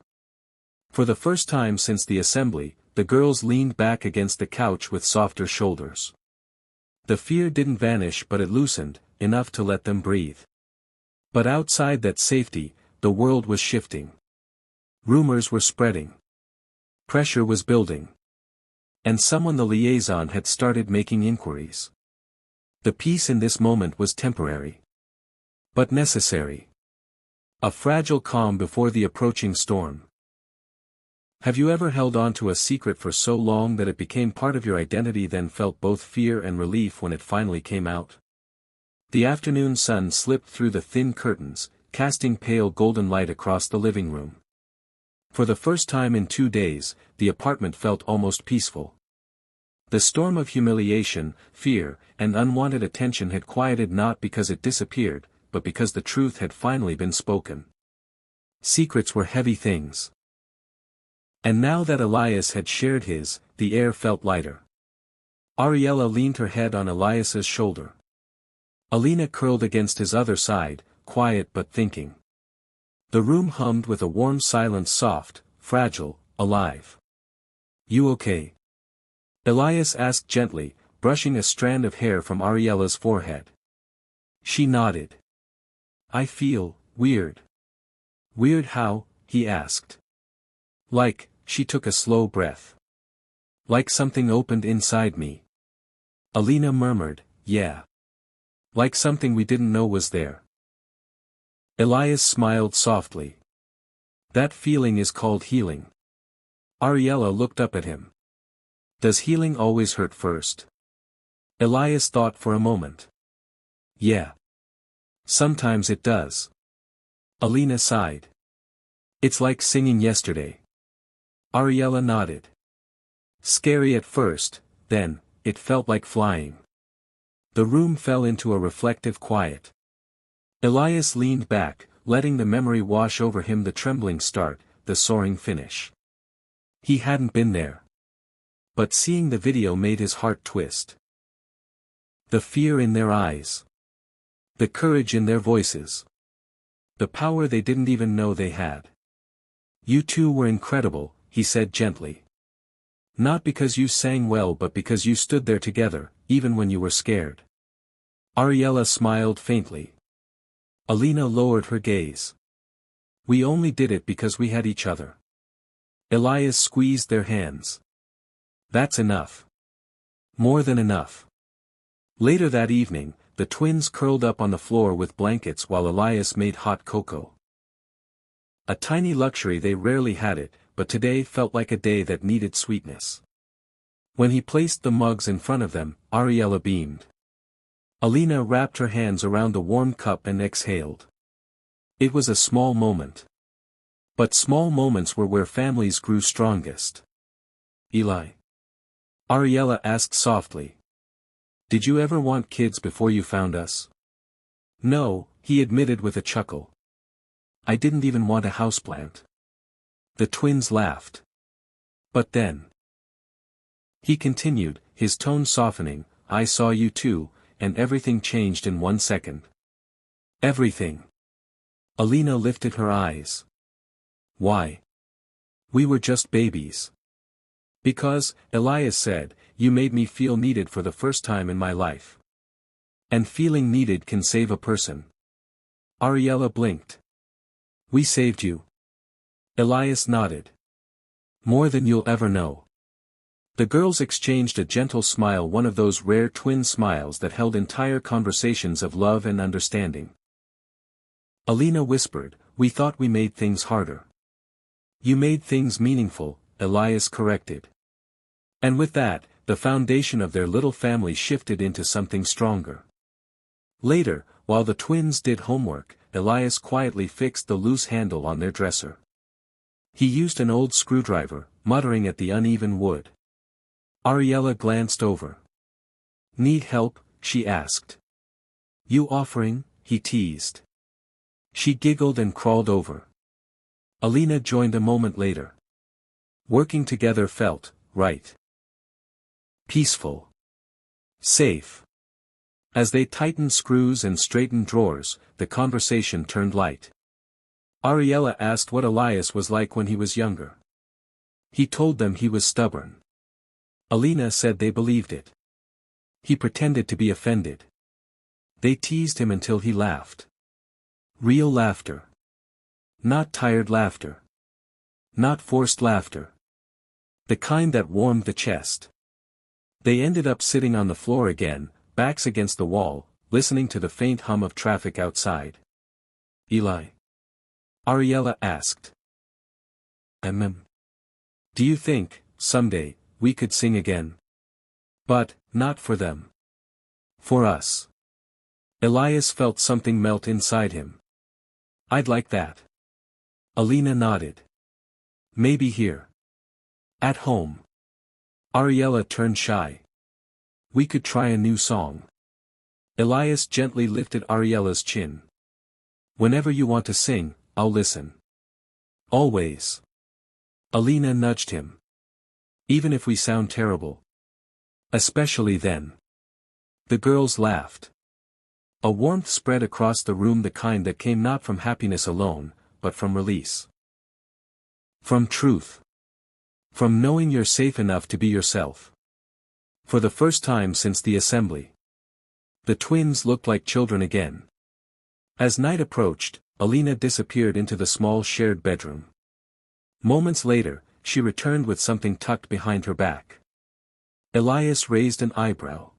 For the first time since the assembly, the girls leaned back against the couch with softer shoulders. The fear didn't vanish, but it loosened, enough to let them breathe. But outside that safety, the world was shifting. Rumors were spreading. Pressure was building. And someone, the liaison, had started making inquiries. The peace in this moment was temporary. But necessary. A fragile calm before the approaching storm. Have you ever held on to a secret for so long that it became part of your identity, then felt both fear and relief when it finally came out? The afternoon sun slipped through the thin curtains, casting pale golden light across the living room. For the first time in 2 days, the apartment felt almost peaceful. The storm of humiliation, fear, and unwanted attention had quieted, not because it disappeared, but because the truth had finally been spoken. Secrets were heavy things. And now that Elias had shared his, the air felt lighter. Ariella leaned her head on Elias's shoulder. Alina curled against his other side, quiet but thinking. The room hummed with a warm silence, soft, fragile, alive. "You okay?" Elias asked gently, brushing a strand of hair from Ariella's forehead. She nodded. "I feel weird." "Weird how?" he asked. "Like," she took a slow breath. "Like something opened inside me." Alina murmured, "Yeah. Like something we didn't know was there." Elias smiled softly. "That feeling is called healing." Ariella looked up at him. "Does healing always hurt first?" Elias thought for a moment. "Yeah. Sometimes it does." Alina sighed. "It's like singing yesterday." Ariella nodded. "Scary at first, then, it felt like flying." The room fell into a reflective quiet. Elias leaned back, letting the memory wash over him, the trembling start, the soaring finish. He hadn't been there. But seeing the video made his heart twist. The fear in their eyes. The courage in their voices. The power they didn't even know they had. "You two were incredible," he said gently. "Not because you sang well, but because you stood there together, even when you were scared." Ariella smiled faintly. Alina lowered her gaze. "We only did it because we had each other." Elias squeezed their hands. "That's enough. More than enough." Later that evening, the twins curled up on the floor with blankets while Elias made hot cocoa. A tiny luxury, they rarely had it, but today felt like a day that needed sweetness. When he placed the mugs in front of them, Ariella beamed. Alina wrapped her hands around the warm cup and exhaled. It was a small moment. But small moments were where families grew strongest. "Eli?" Ariella asked softly. "Did you ever want kids before you found us?" "No," he admitted with a chuckle. "I didn't even want a houseplant." The twins laughed. "But then," he continued, his tone softening, "I saw you too, and everything changed in 1 second. Everything." Alina lifted her eyes. "Why?" "We were just babies." "Because," Elias said, "you made me feel needed for the first time in my life. And feeling needed can save a person." Ariella blinked. "We saved you." Elias nodded. "More than you'll ever know." The girls exchanged a gentle smile, one of those rare twin smiles that held entire conversations of love and understanding. Alina whispered, "We thought we made things harder." "You made things meaningful," Elias corrected. And with that, the foundation of their little family shifted into something stronger. Later, while the twins did homework, Elias quietly fixed the loose handle on their dresser. He used an old screwdriver, muttering at the uneven wood. Ariella glanced over. "Need help?" she asked. "You offering?" he teased. She giggled and crawled over. Alina joined a moment later. Working together felt right. Peaceful. Safe. As they tightened screws and straightened drawers, the conversation turned light. Ariella asked what Elias was like when he was younger. He told them he was stubborn. Alina said they believed it. He pretended to be offended. They teased him until he laughed. Real laughter. Not tired laughter. Not forced laughter. The kind that warmed the chest. They ended up sitting on the floor again, backs against the wall, listening to the faint hum of traffic outside. "Eli?" Ariella asked. Do you think, someday, we could sing again?" "But, not for them. For us." Elias felt something melt inside him. "I'd like that." Alina nodded. "Maybe here. At home." Ariella turned shy. "We could try a new song." Elias gently lifted Ariella's chin. "Whenever you want to sing, I'll listen." Always. Alina nudged him. Even if we sound terrible. Especially then. The girls laughed. A warmth spread across the room, the kind that came not from happiness alone, but from release. From truth. From knowing you're safe enough to be yourself. For the first time since the assembly. The twins looked like children again. As night approached, Alina disappeared into the small shared bedroom. Moments later, she returned with something tucked behind her back. Elias raised an eyebrow.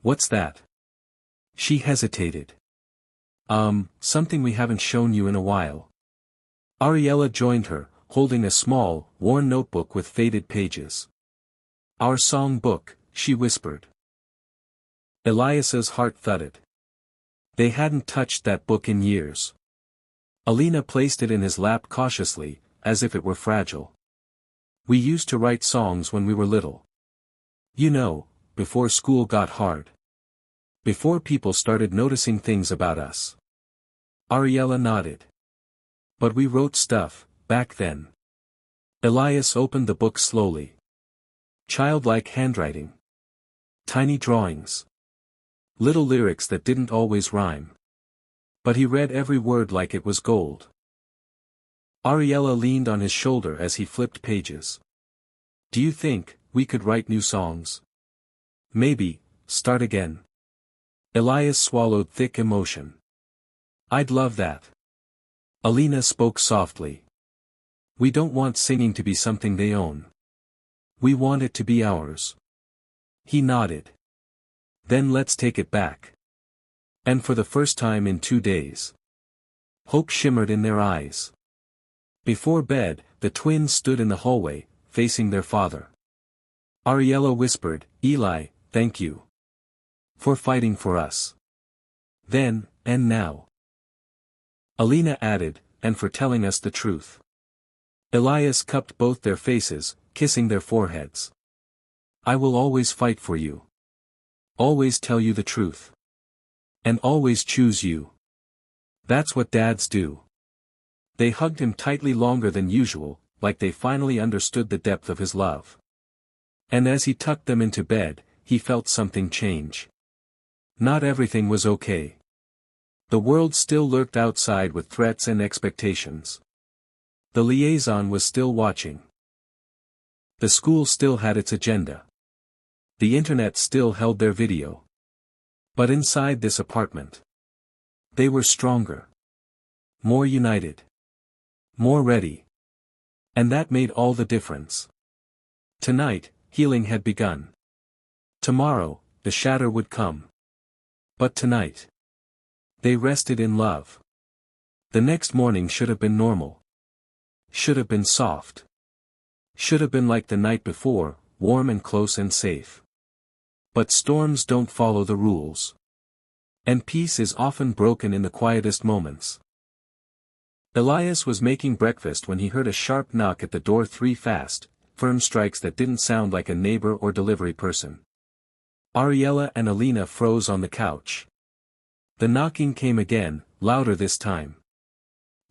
What's that? She hesitated. Something we haven't shown you in a while. Ariella joined her, holding a small, worn notebook with faded pages. Our song book, she whispered. Elias's heart thudded. They hadn't touched that book in years. Alina placed it in his lap cautiously, as if it were fragile. We used to write songs when we were little. You know, before school got hard. Before people started noticing things about us. Ariella nodded. But we wrote stuff, back then. Elias opened the book slowly. Childlike handwriting. Tiny drawings. Little lyrics that didn't always rhyme. But he read every word like it was gold. Ariella leaned on his shoulder as he flipped pages. Do you think we could write new songs? Maybe, start again. Elias swallowed thick emotion. I'd love that. Alina spoke softly. We don't want singing to be something they own. We want it to be ours. He nodded. Then let's take it back. And for the first time in 2 days. Hope shimmered in their eyes. Before bed, the twins stood in the hallway, facing their father. Ariella whispered, Eli, thank you. For fighting for us. Then, and now. Alina added, and for telling us the truth. Elias cupped both their faces, kissing their foreheads. I will always fight for you. Always tell you the truth. And always choose you. That's what dads do. They hugged him tightly longer than usual, like they finally understood the depth of his love. And as he tucked them into bed, he felt something change. Not everything was okay. The world still lurked outside with threats and expectations. The liaison was still watching. The school still had its agenda. The internet still held their video. But inside this apartment, they were stronger. More united. More ready. And that made all the difference. Tonight, healing had begun. Tomorrow, the shatter would come. But tonight, they rested in love. The next morning should have been normal. Should have been soft. Should have been like the night before, warm and close and safe. But storms don't follow the rules. And peace is often broken in the quietest moments. Elias was making breakfast when he heard a sharp knock at the door, 3 fast, firm strikes that didn't sound like a neighbor or delivery person. Ariella and Alina froze on the couch. The knocking came again, louder this time.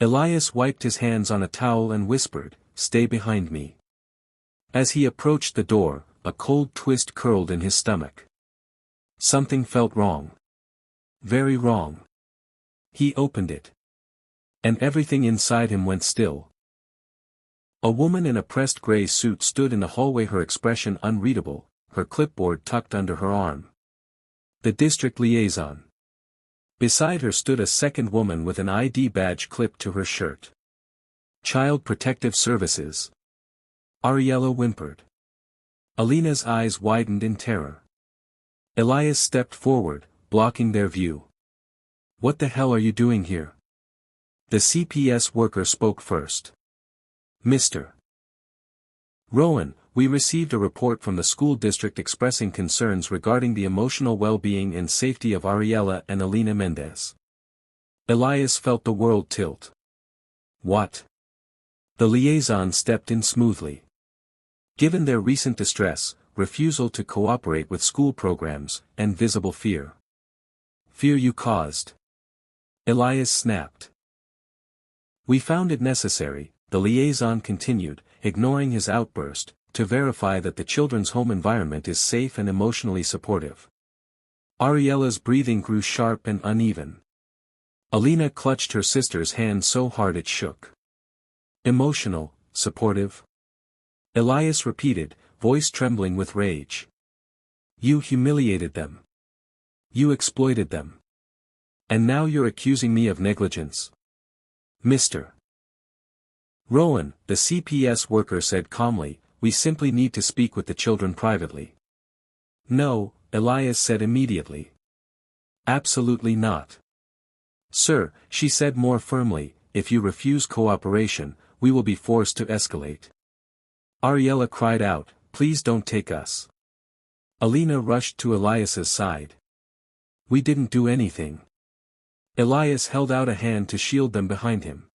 Elias wiped his hands on a towel and whispered, "Stay behind me." As he approached the door, a cold twist curled in his stomach. Something felt wrong. Very wrong. He opened it. And everything inside him went still. A woman in a pressed gray suit stood in the hallway, her expression unreadable, her clipboard tucked under her arm. The district liaison. Beside her stood a second woman with an ID badge clipped to her shirt. Child Protective Services. Ariella whimpered. Alina's eyes widened in terror. Elias stepped forward, blocking their view. What the hell are you doing here? The CPS worker spoke first. Mr. Rowan, we received a report from the school district expressing concerns regarding the emotional well-being and safety of Ariella and Alina Mendez. Elias felt the world tilt. What? The liaison stepped in smoothly. Given their recent distress, refusal to cooperate with school programs, and visible fear. Fear you caused. Elias snapped. We found it necessary, the liaison continued, ignoring his outburst, to verify that the children's home environment is safe and emotionally supportive. Ariella's breathing grew sharp and uneven. Alina clutched her sister's hand so hard it shook. Emotional, supportive? Elias repeated, voice trembling with rage. You humiliated them. You exploited them. And now you're accusing me of negligence. Mr. Rowan, the CPS worker said calmly, we simply need to speak with the children privately. No, Elias said immediately. Absolutely not. Sir, she said more firmly, if you refuse cooperation, we will be forced to escalate. Ariella cried out, please don't take us. Alina rushed to Elias's side. We didn't do anything. Elias held out a hand to shield them behind him.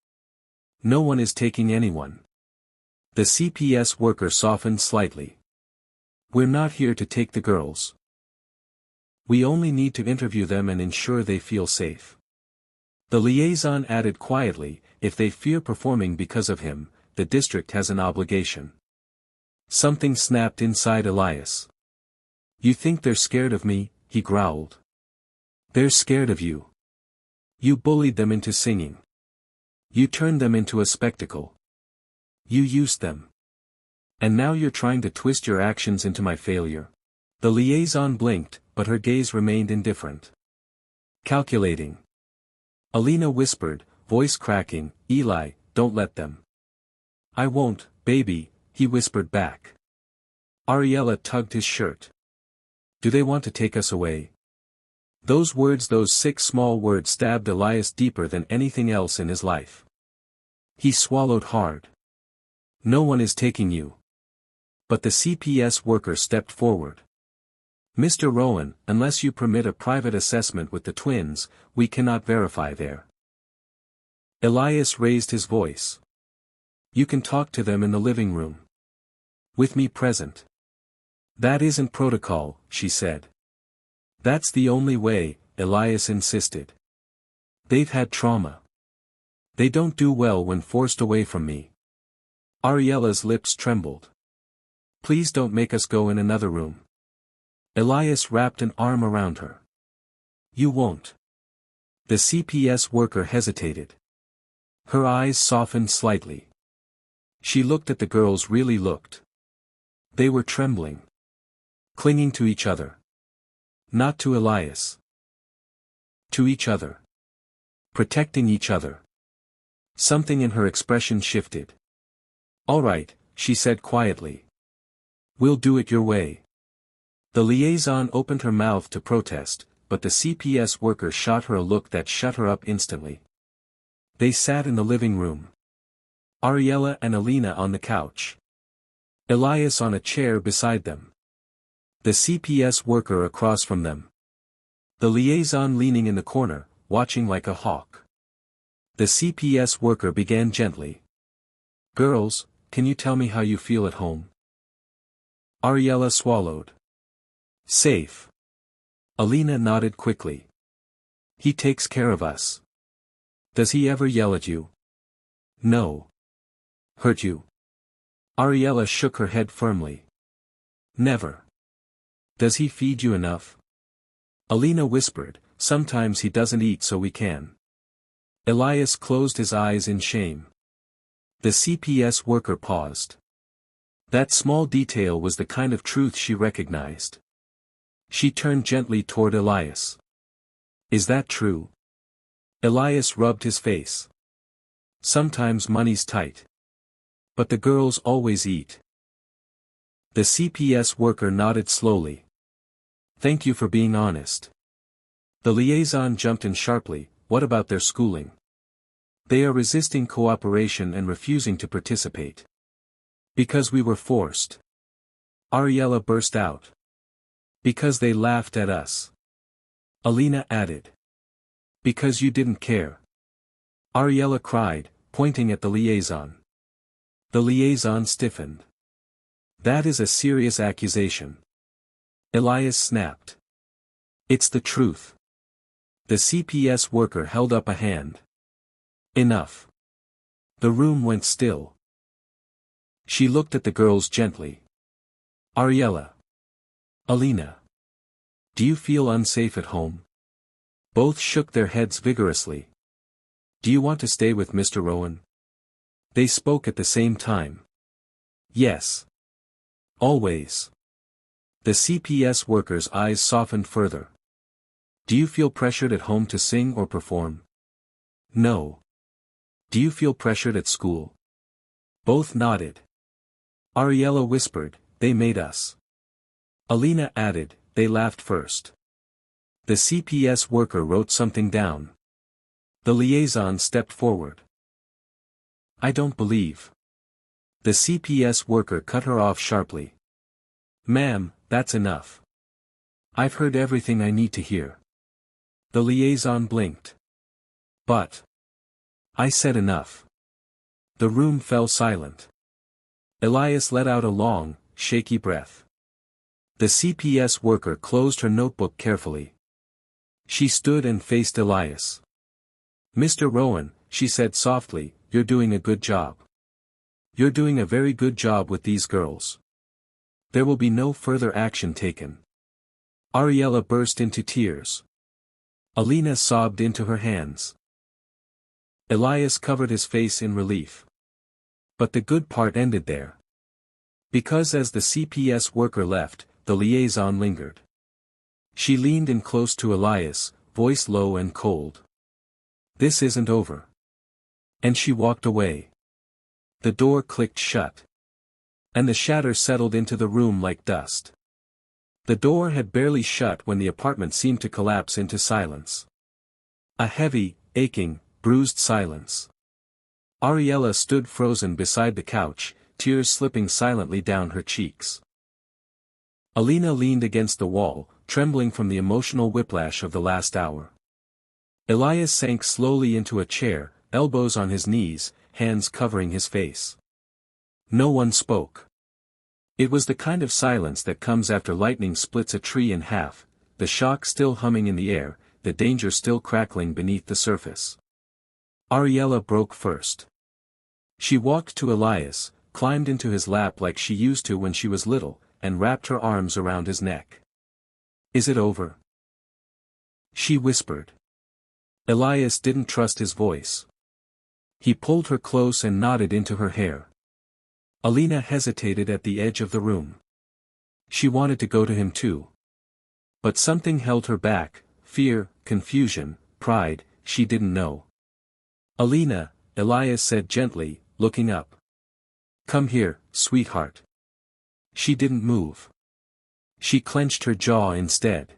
No one is taking anyone. The CPS worker softened slightly. We're not here to take the girls. We only need to interview them and ensure they feel safe. The liaison added quietly, if they fear performing because of him, the district has an obligation. Something snapped inside Elias. You think they're scared of me? He growled. They're scared of you. You bullied them into singing. You turned them into a spectacle. You used them. And now you're trying to twist your actions into my failure. The liaison blinked, but her gaze remained indifferent. Calculating. Alina whispered, voice cracking, Eli, don't let them. I won't, baby, he whispered back. Ariella tugged his shirt. Do they want to take us away? Those words, those 6 small words stabbed Elias deeper than anything else in his life. He swallowed hard. No one is taking you. But the CPS worker stepped forward. Mr. Rowan, unless you permit a private assessment with the twins, we cannot verify there. Elias raised his voice. You can talk to them in the living room. With me present. That isn't protocol, she said. That's the only way, Elias insisted. They've had trauma. They don't do well when forced away from me. Ariella's lips trembled. Please don't make us go in another room. Elias wrapped an arm around her. You won't. The CPS worker hesitated. Her eyes softened slightly. She looked at the girls, really looked. They were trembling. Clinging to each other. Not to Elias. To each other. Protecting each other. Something in her expression shifted. All right, she said quietly. We'll do it your way. The liaison opened her mouth to protest, but the CPS worker shot her a look that shut her up instantly. They sat in the living room. Ariella and Alina on the couch. Elias on a chair beside them. The CPS worker across from them. The liaison leaning in the corner, watching like a hawk. The CPS worker began gently. Girls, can you tell me how you feel at home? Ariella swallowed. Safe. Alina nodded quickly. He takes care of us. Does he ever yell at you? No. Hurt you? Ariella shook her head firmly. Never. Does he feed you enough? Alina whispered, sometimes he doesn't eat so we can. Elias closed his eyes in shame. The CPS worker paused. That small detail was the kind of truth she recognized. She turned gently toward Elias. Is that true? Elias rubbed his face. Sometimes money's tight. But the girls always eat. The CPS worker nodded slowly. Thank you for being honest. The liaison jumped in sharply, what about their schooling? They are resisting cooperation and refusing to participate. Because we were forced. Ariella burst out. Because they laughed at us. Alina added. Because you didn't care. Ariella cried, pointing at the liaison. The liaison stiffened. That is a serious accusation. Elias snapped. It's the truth. The CPS worker held up a hand. Enough. The room went still. She looked at the girls gently. Ariella. Alina. Do you feel unsafe at home? Both shook their heads vigorously. Do you want to stay with Mr. Rowan? They spoke at the same time. Yes. Always. The CPS worker's eyes softened further. Do you feel pressured at home to sing or perform? No. Do you feel pressured at school? Both nodded. Ariella whispered, they made us. Alina added, they laughed first. The CPS worker wrote something down. The liaison stepped forward. I don't believe. The CPS worker cut her off sharply. Ma'am, that's enough. I've heard everything I need to hear. The liaison blinked. But. I said enough. The room fell silent. Elias let out a long, shaky breath. The CPS worker closed her notebook carefully. She stood and faced Elias. Mr. Rowan, she said softly, you're doing a good job. You're doing a very good job with these girls. There will be no further action taken. Ariella burst into tears. Alina sobbed into her hands. Elias covered his face in relief. But the good part ended there. Because as the CPS worker left, the liaison lingered. She leaned in close to Elias, voice low and cold. This isn't over. And she walked away. The door clicked shut. And the shatter settled into the room like dust. The door had barely shut when the apartment seemed to collapse into silence. A heavy, aching, bruised silence. Ariella stood frozen beside the couch, tears slipping silently down her cheeks. Alina leaned against the wall, trembling from the emotional whiplash of the last hour. Elias sank slowly into a chair, elbows on his knees, hands covering his face. No one spoke. It was the kind of silence that comes after lightning splits a tree in half, the shock still humming in the air, the danger still crackling beneath the surface. Ariella broke first. She walked to Elias, climbed into his lap like she used to when she was little, and wrapped her arms around his neck. Is it over? She whispered. Elias didn't trust his voice. He pulled her close and nodded into her hair. Alina hesitated at the edge of the room. She wanted to go to him too. But something held her back, fear, confusion, pride, she didn't know. Alina, Elias said gently, looking up. Come here, sweetheart. She didn't move. She clenched her jaw instead.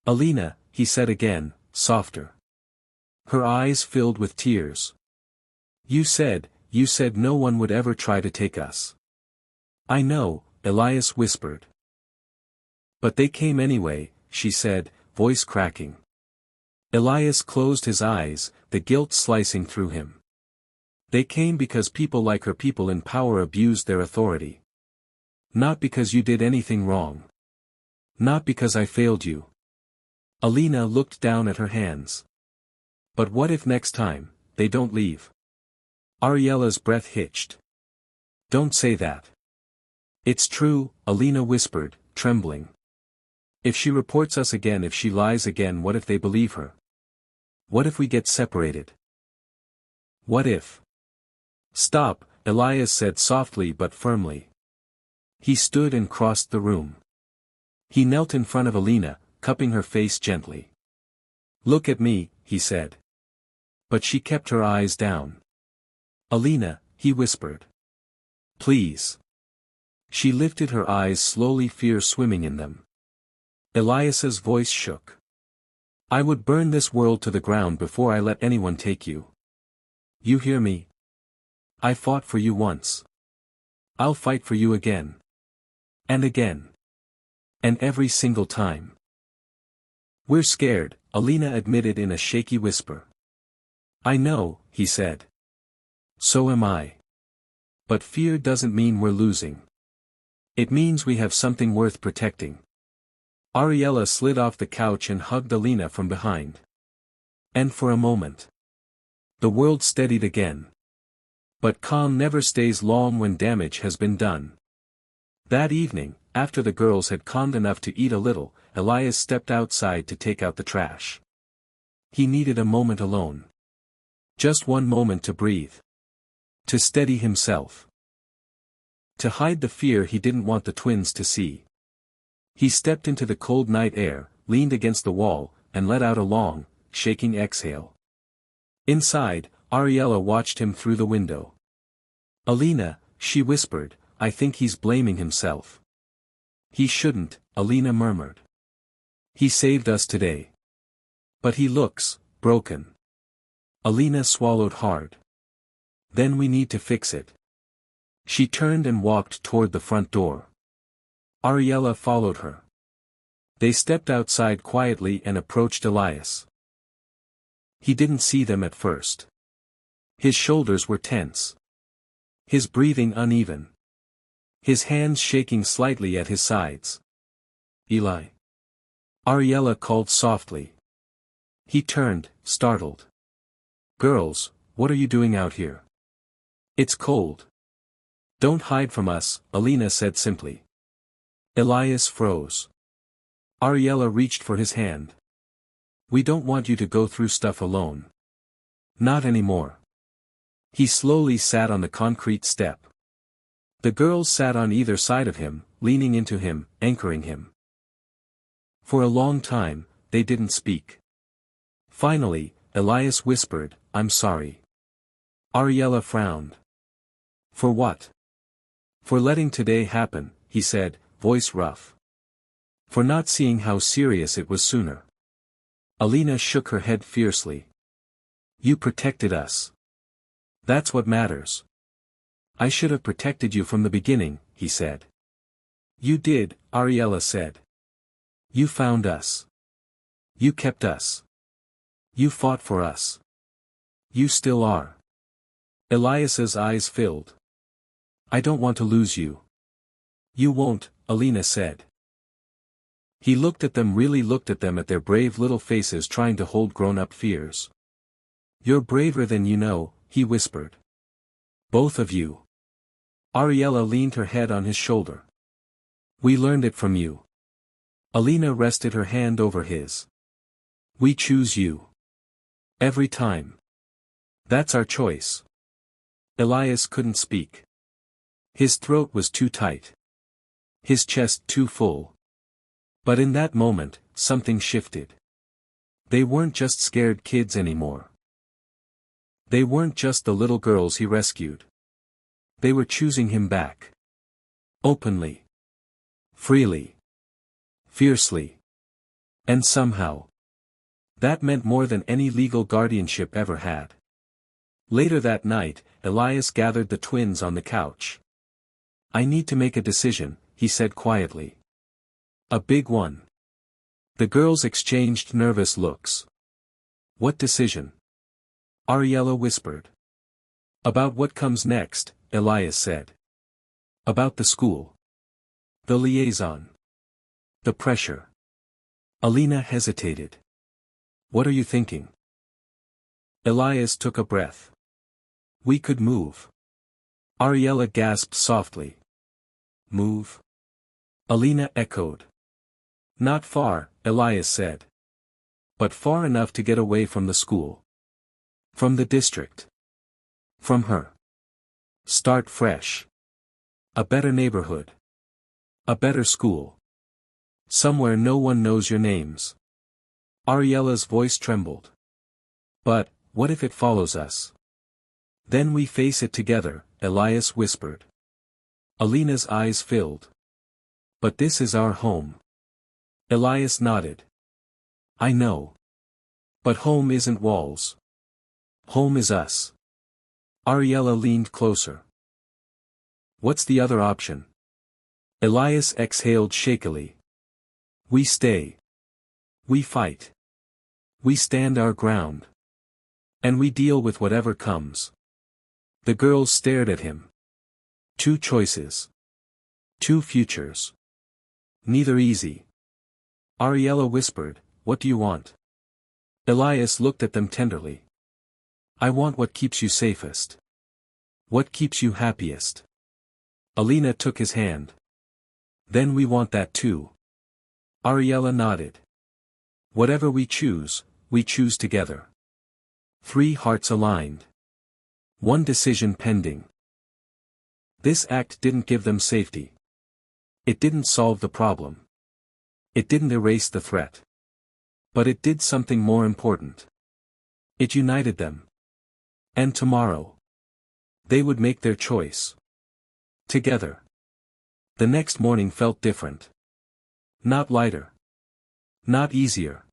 Alina, he said again, softer. Her eyes filled with tears. You said no one would ever try to take us. I know, Elias whispered. But they came anyway, she said, voice cracking. Elias closed his eyes, the guilt slicing through him. They came because people like her, people in power, abused their authority. Not because you did anything wrong. Not because I failed you. Alina looked down at her hands. But what if next time, they don't leave? Ariella's breath hitched. Don't say that. It's true, Alina whispered, trembling. If she reports us again, if she lies again, what if they believe her? What if we get separated? What if? Stop, Elias said softly but firmly. He stood and crossed the room. He knelt in front of Alina, cupping her face gently. Look at me, he said. But she kept her eyes down. Alina, he whispered. Please. She lifted her eyes slowly, fear swimming in them. Elias's voice shook. I would burn this world to the ground before I let anyone take you. You hear me? I fought for you once. I'll fight for you again. And again. And every single time. We're scared, Alina admitted in a shaky whisper. I know, he said. So am I. But fear doesn't mean we're losing. It means we have something worth protecting. Ariella slid off the couch and hugged Alina from behind. And for a moment, the world steadied again. But calm never stays long when damage has been done. That evening, after the girls had calmed enough to eat a little, Elias stepped outside to take out the trash. He needed a moment alone. Just one moment to breathe. To steady himself. To hide the fear he didn't want the twins to see. He stepped into the cold night air, leaned against the wall, and let out a long, shaking exhale. Inside, Ariella watched him through the window. "Alina," she whispered, "I think he's blaming himself." "He shouldn't," Alina murmured. "He saved us today. But he looks broken." Alina swallowed hard. "Then we need to fix it." She turned and walked toward the front door. Ariella followed her. They stepped outside quietly and approached Elias. He didn't see them at first. His shoulders were tense. His breathing uneven. His hands shaking slightly at his sides. "Eli." Ariella called softly. He turned, startled. "Girls, what are you doing out here?" "It's cold." "Don't hide from us," Alina said simply. Elias froze. Ariella reached for his hand. "We don't want you to go through stuff alone. Not anymore." He slowly sat on the concrete step. The girls sat on either side of him, leaning into him, anchoring him. For a long time, they didn't speak. Finally, Elias whispered, "I'm sorry." Ariella frowned. "For what?" "For letting today happen," he said, voice rough. "For not seeing how serious it was sooner." Alina shook her head fiercely. "You protected us. That's what matters." "I should have protected you from the beginning," he said. "You did," Ariella said. "You found us. You kept us. You fought for us. You still are." Elias's eyes filled. "I don't want to lose you." "You won't," Alina said. He looked at them, really looked at them, at their brave little faces trying to hold grown-up fears. "You're braver than you know," he whispered. "Both of you." Ariella leaned her head on his shoulder. "We learned it from you." Alina rested her hand over his. "We choose you. Every time. That's our choice." Elias couldn't speak. His throat was too tight. His chest too full. But in that moment, something shifted. They weren't just scared kids anymore. They weren't just the little girls he rescued. They were choosing him back. Openly. Freely. Fiercely. And somehow. That meant more than any legal guardianship ever had. Later that night, Elias gathered the twins on the couch. "I need to make a decision," he said quietly. "A big one." The girls exchanged nervous looks. "What decision?" Ariella whispered. "About what comes next," Elias said. "About the school. The liaison. The pressure." Alina hesitated. "What are you thinking?" Elias took a breath. "We could move." Ariella gasped softly. "Move?" Alina echoed. "Not far," Elias said. "But far enough to get away from the school. From the district. From her. Start fresh. A better neighborhood. A better school. Somewhere no one knows your names." Ariella's voice trembled. "But, what if it follows us?" "Then we face it together," Elias whispered. Alina's eyes filled. "But this is our home." Elias nodded. "I know. But home isn't walls. Home is us." Ariella leaned closer. "What's the other option?" Elias exhaled shakily. "We stay. We fight. We stand our ground. And we deal with whatever comes." The girls stared at him. Two choices. Two futures. Neither easy. Ariella whispered, "What do you want?" Elias looked at them tenderly. "I want what keeps you safest." What keeps you happiest? Alina took his hand. Then we want that too. Ariella nodded. Whatever we choose together. 3 hearts aligned. 1 decision pending. This act didn't give them safety. It didn't solve the problem. It didn't erase the threat. But it did something more important. It united them. And tomorrow, they would make their choice. Together. The next morning felt different. Not lighter. Not easier.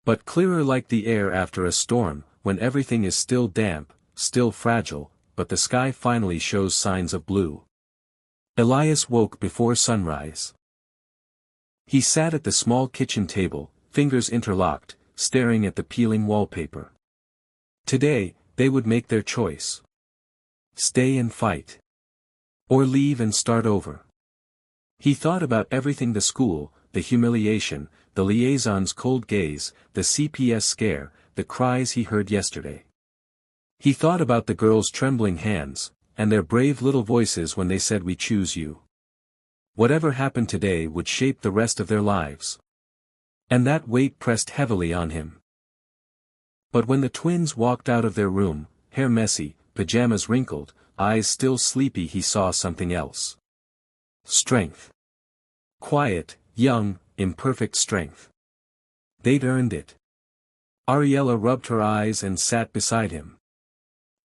But clearer, like the air after a storm, when everything is still damp, still fragile, but the sky finally shows signs of blue. Elias woke before sunrise. He sat at the small kitchen table, fingers interlocked, staring at the peeling wallpaper. Today, they would make their choice. Stay and fight. Or leave and start over. He thought about everything: the school, the humiliation, the liaison's cold gaze, the CPS scare, the cries he heard yesterday. He thought about the girls' trembling hands, and their brave little voices when they said, "We choose you." Whatever happened today would shape the rest of their lives. And that weight pressed heavily on him. But when the twins walked out of their room, hair messy, pajamas wrinkled, eyes still sleepy, he saw something else. Strength. Quiet, young, imperfect strength. They'd earned it. Ariella rubbed her eyes and sat beside him.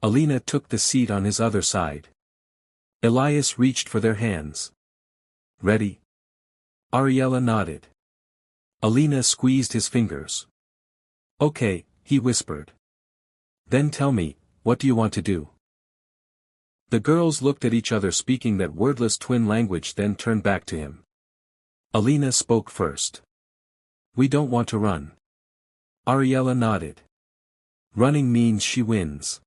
Alina took the seat on his other side. Elias reached for their hands. Ready? Ariella nodded. Alina squeezed his fingers. Okay, he whispered. Then tell me, what do you want to do? The girls looked at each other, speaking that wordless twin language, then turned back to him. Alina spoke first. We don't want to run. Ariella nodded. Running means she wins.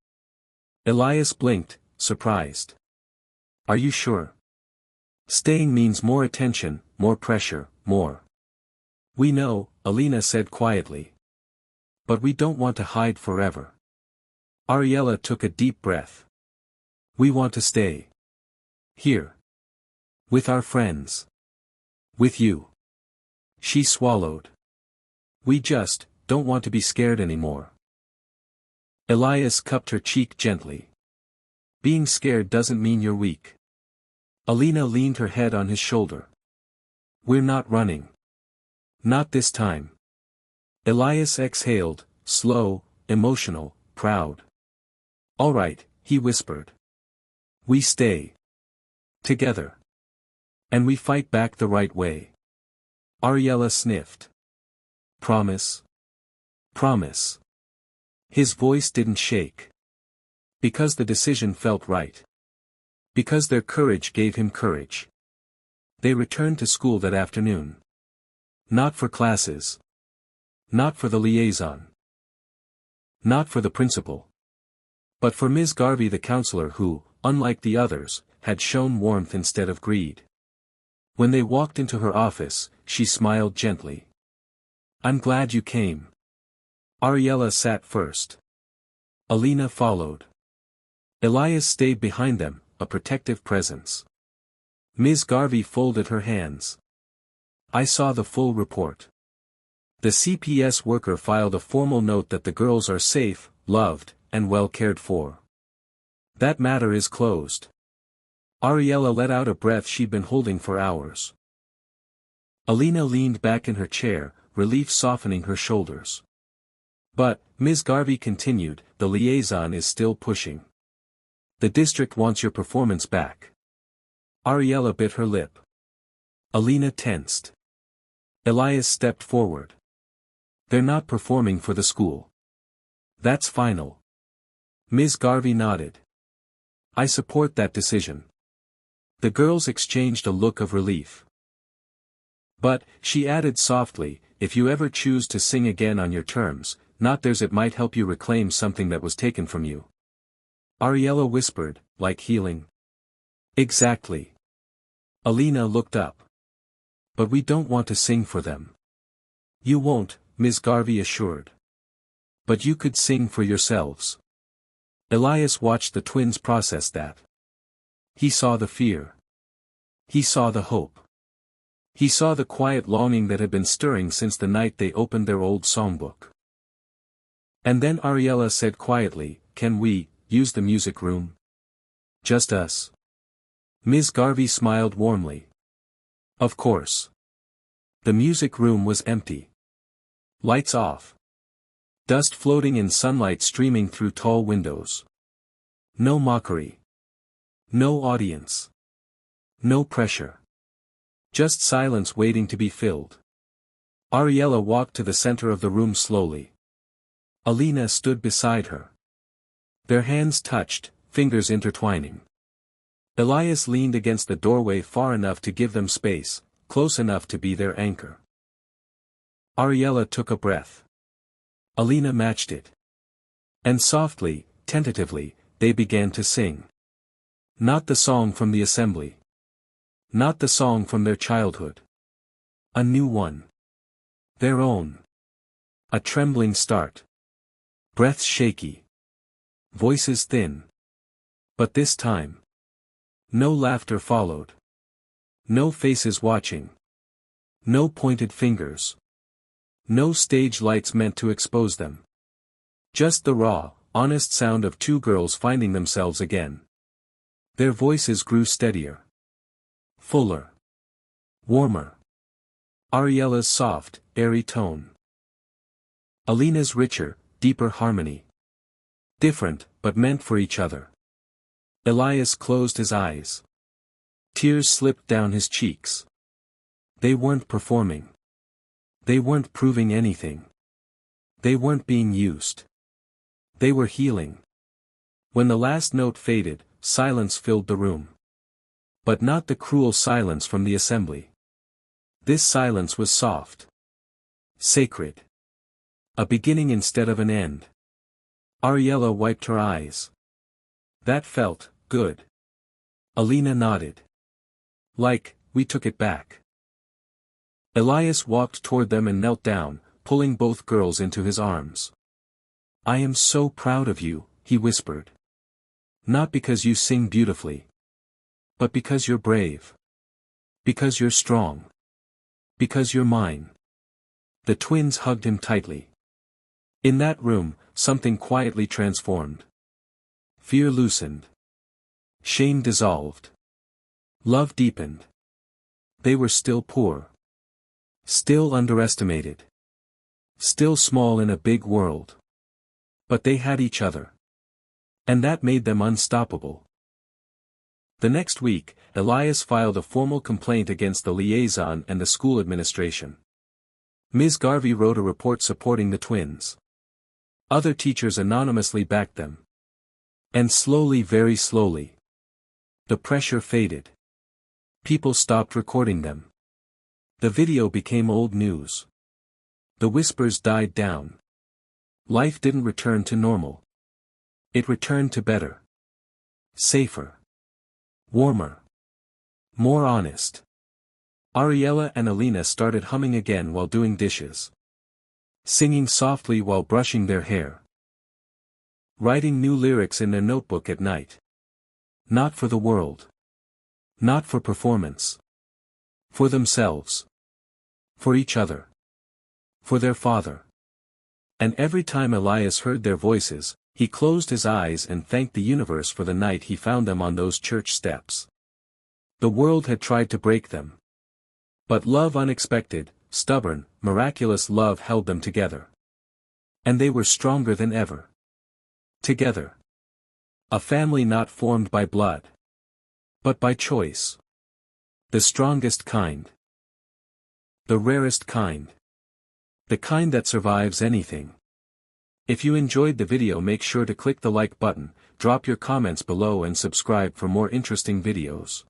Elias blinked, surprised. Are you sure? Staying means more attention, more pressure, more. We know, Alina said quietly. But we don't want to hide forever. Ariella took a deep breath. We want to stay. Here. With our friends. With you. She swallowed. We just don't want to be scared anymore. Elias cupped her cheek gently. Being scared doesn't mean you're weak. Alina leaned her head on his shoulder. We're not running. Not this time. Elias exhaled, slow, emotional, proud. All right, he whispered. We stay. Together. And we fight back the right way. Ariella sniffed. Promise? Promise. His voice didn't shake. Because the decision felt right. Because their courage gave him courage. They returned to school that afternoon. Not for classes. Not for the liaison. Not for the principal. But for Ms. Garvey, the counselor who, unlike the others, had shown warmth instead of greed. When they walked into her office, she smiled gently. I'm glad you came. Ariella sat first. Alina followed. Elias stayed behind them, a protective presence. Ms. Garvey folded her hands. I saw the full report. The CPS worker filed a formal note that the girls are safe, loved, and well cared for. That matter is closed. Ariella let out a breath she'd been holding for hours. Alina leaned back in her chair, relief softening her shoulders. But, Ms. Garvey continued, the liaison is still pushing. The district wants your performance back. Ariella bit her lip. Alina tensed. Elias stepped forward. They're not performing for the school. That's final. Ms. Garvey nodded. I support that decision. The girls exchanged a look of relief. But, she added softly, if you ever choose to sing again on your terms, not theirs, it might help you reclaim something that was taken from you. Ariella whispered, like healing. Exactly. Alina looked up. But we don't want to sing for them. You won't, Ms. Garvey assured. But you could sing for yourselves. Elias watched the twins process that. He saw the fear. He saw the hope. He saw the quiet longing that had been stirring since the night they opened their old songbook. And then Ariella said quietly, "Can we use the music room? Just us?" Ms. Garvey smiled warmly. Of course. The music room was empty. Lights off. Dust floating in sunlight streaming through tall windows. No mockery. No audience. No pressure. Just silence waiting to be filled. Ariella walked to the center of the room slowly. Alina stood beside her. Their hands touched, fingers intertwining. Elias leaned against the doorway far enough to give them space, close enough to be their anchor. Ariella took a breath. Alina matched it. And softly, tentatively, they began to sing. Not the song from the assembly. Not the song from their childhood. A new one. Their own. A trembling start. Breaths shaky. Voices thin. But this time. No laughter followed. No faces watching. No pointed fingers. No stage lights meant to expose them. Just the raw, honest sound of two girls finding themselves again. Their voices grew steadier. Fuller. Warmer. Ariella's soft, airy tone. Alina's richer, deeper harmony. Different, but meant for each other. Elias closed his eyes. Tears slipped down his cheeks. They weren't performing. They weren't proving anything. They weren't being used. They were healing. When the last note faded, silence filled the room. But not the cruel silence from the assembly. This silence was soft. Sacred. A beginning instead of an end. Ariella wiped her eyes. That felt good. Alina nodded. Like, we took it back. Elias walked toward them and knelt down, pulling both girls into his arms. I am so proud of you, he whispered. Not because you sing beautifully. But because you're brave. Because you're strong. Because you're mine. The twins hugged him tightly. In that room, something quietly transformed. Fear loosened. Shame dissolved. Love deepened. They were still poor. Still underestimated. Still small in a big world. But they had each other. And that made them unstoppable. The next week, Elias filed a formal complaint against the liaison and the school administration. Ms. Garvey wrote a report supporting the twins. Other teachers anonymously backed them. And slowly, very slowly, the pressure faded. People stopped recording them. The video became old news. The whispers died down. Life didn't return to normal. It returned to better. Safer. Warmer. More honest. Ariella and Alina started humming again while doing dishes. Singing softly while brushing their hair. Writing new lyrics in their notebook at night. Not for the world. Not for performance. For themselves. For each other. For their father. And every time Elias heard their voices, he closed his eyes and thanked the universe for the night he found them on those church steps. The world had tried to break them. But love, unexpected, stubborn, miraculous love held them together. And they were stronger than ever. Together. A family not formed by blood. But by choice. The strongest kind. The rarest kind. The kind that survives anything. If you enjoyed the video, make sure to click the like button, drop your comments below and subscribe for more interesting videos.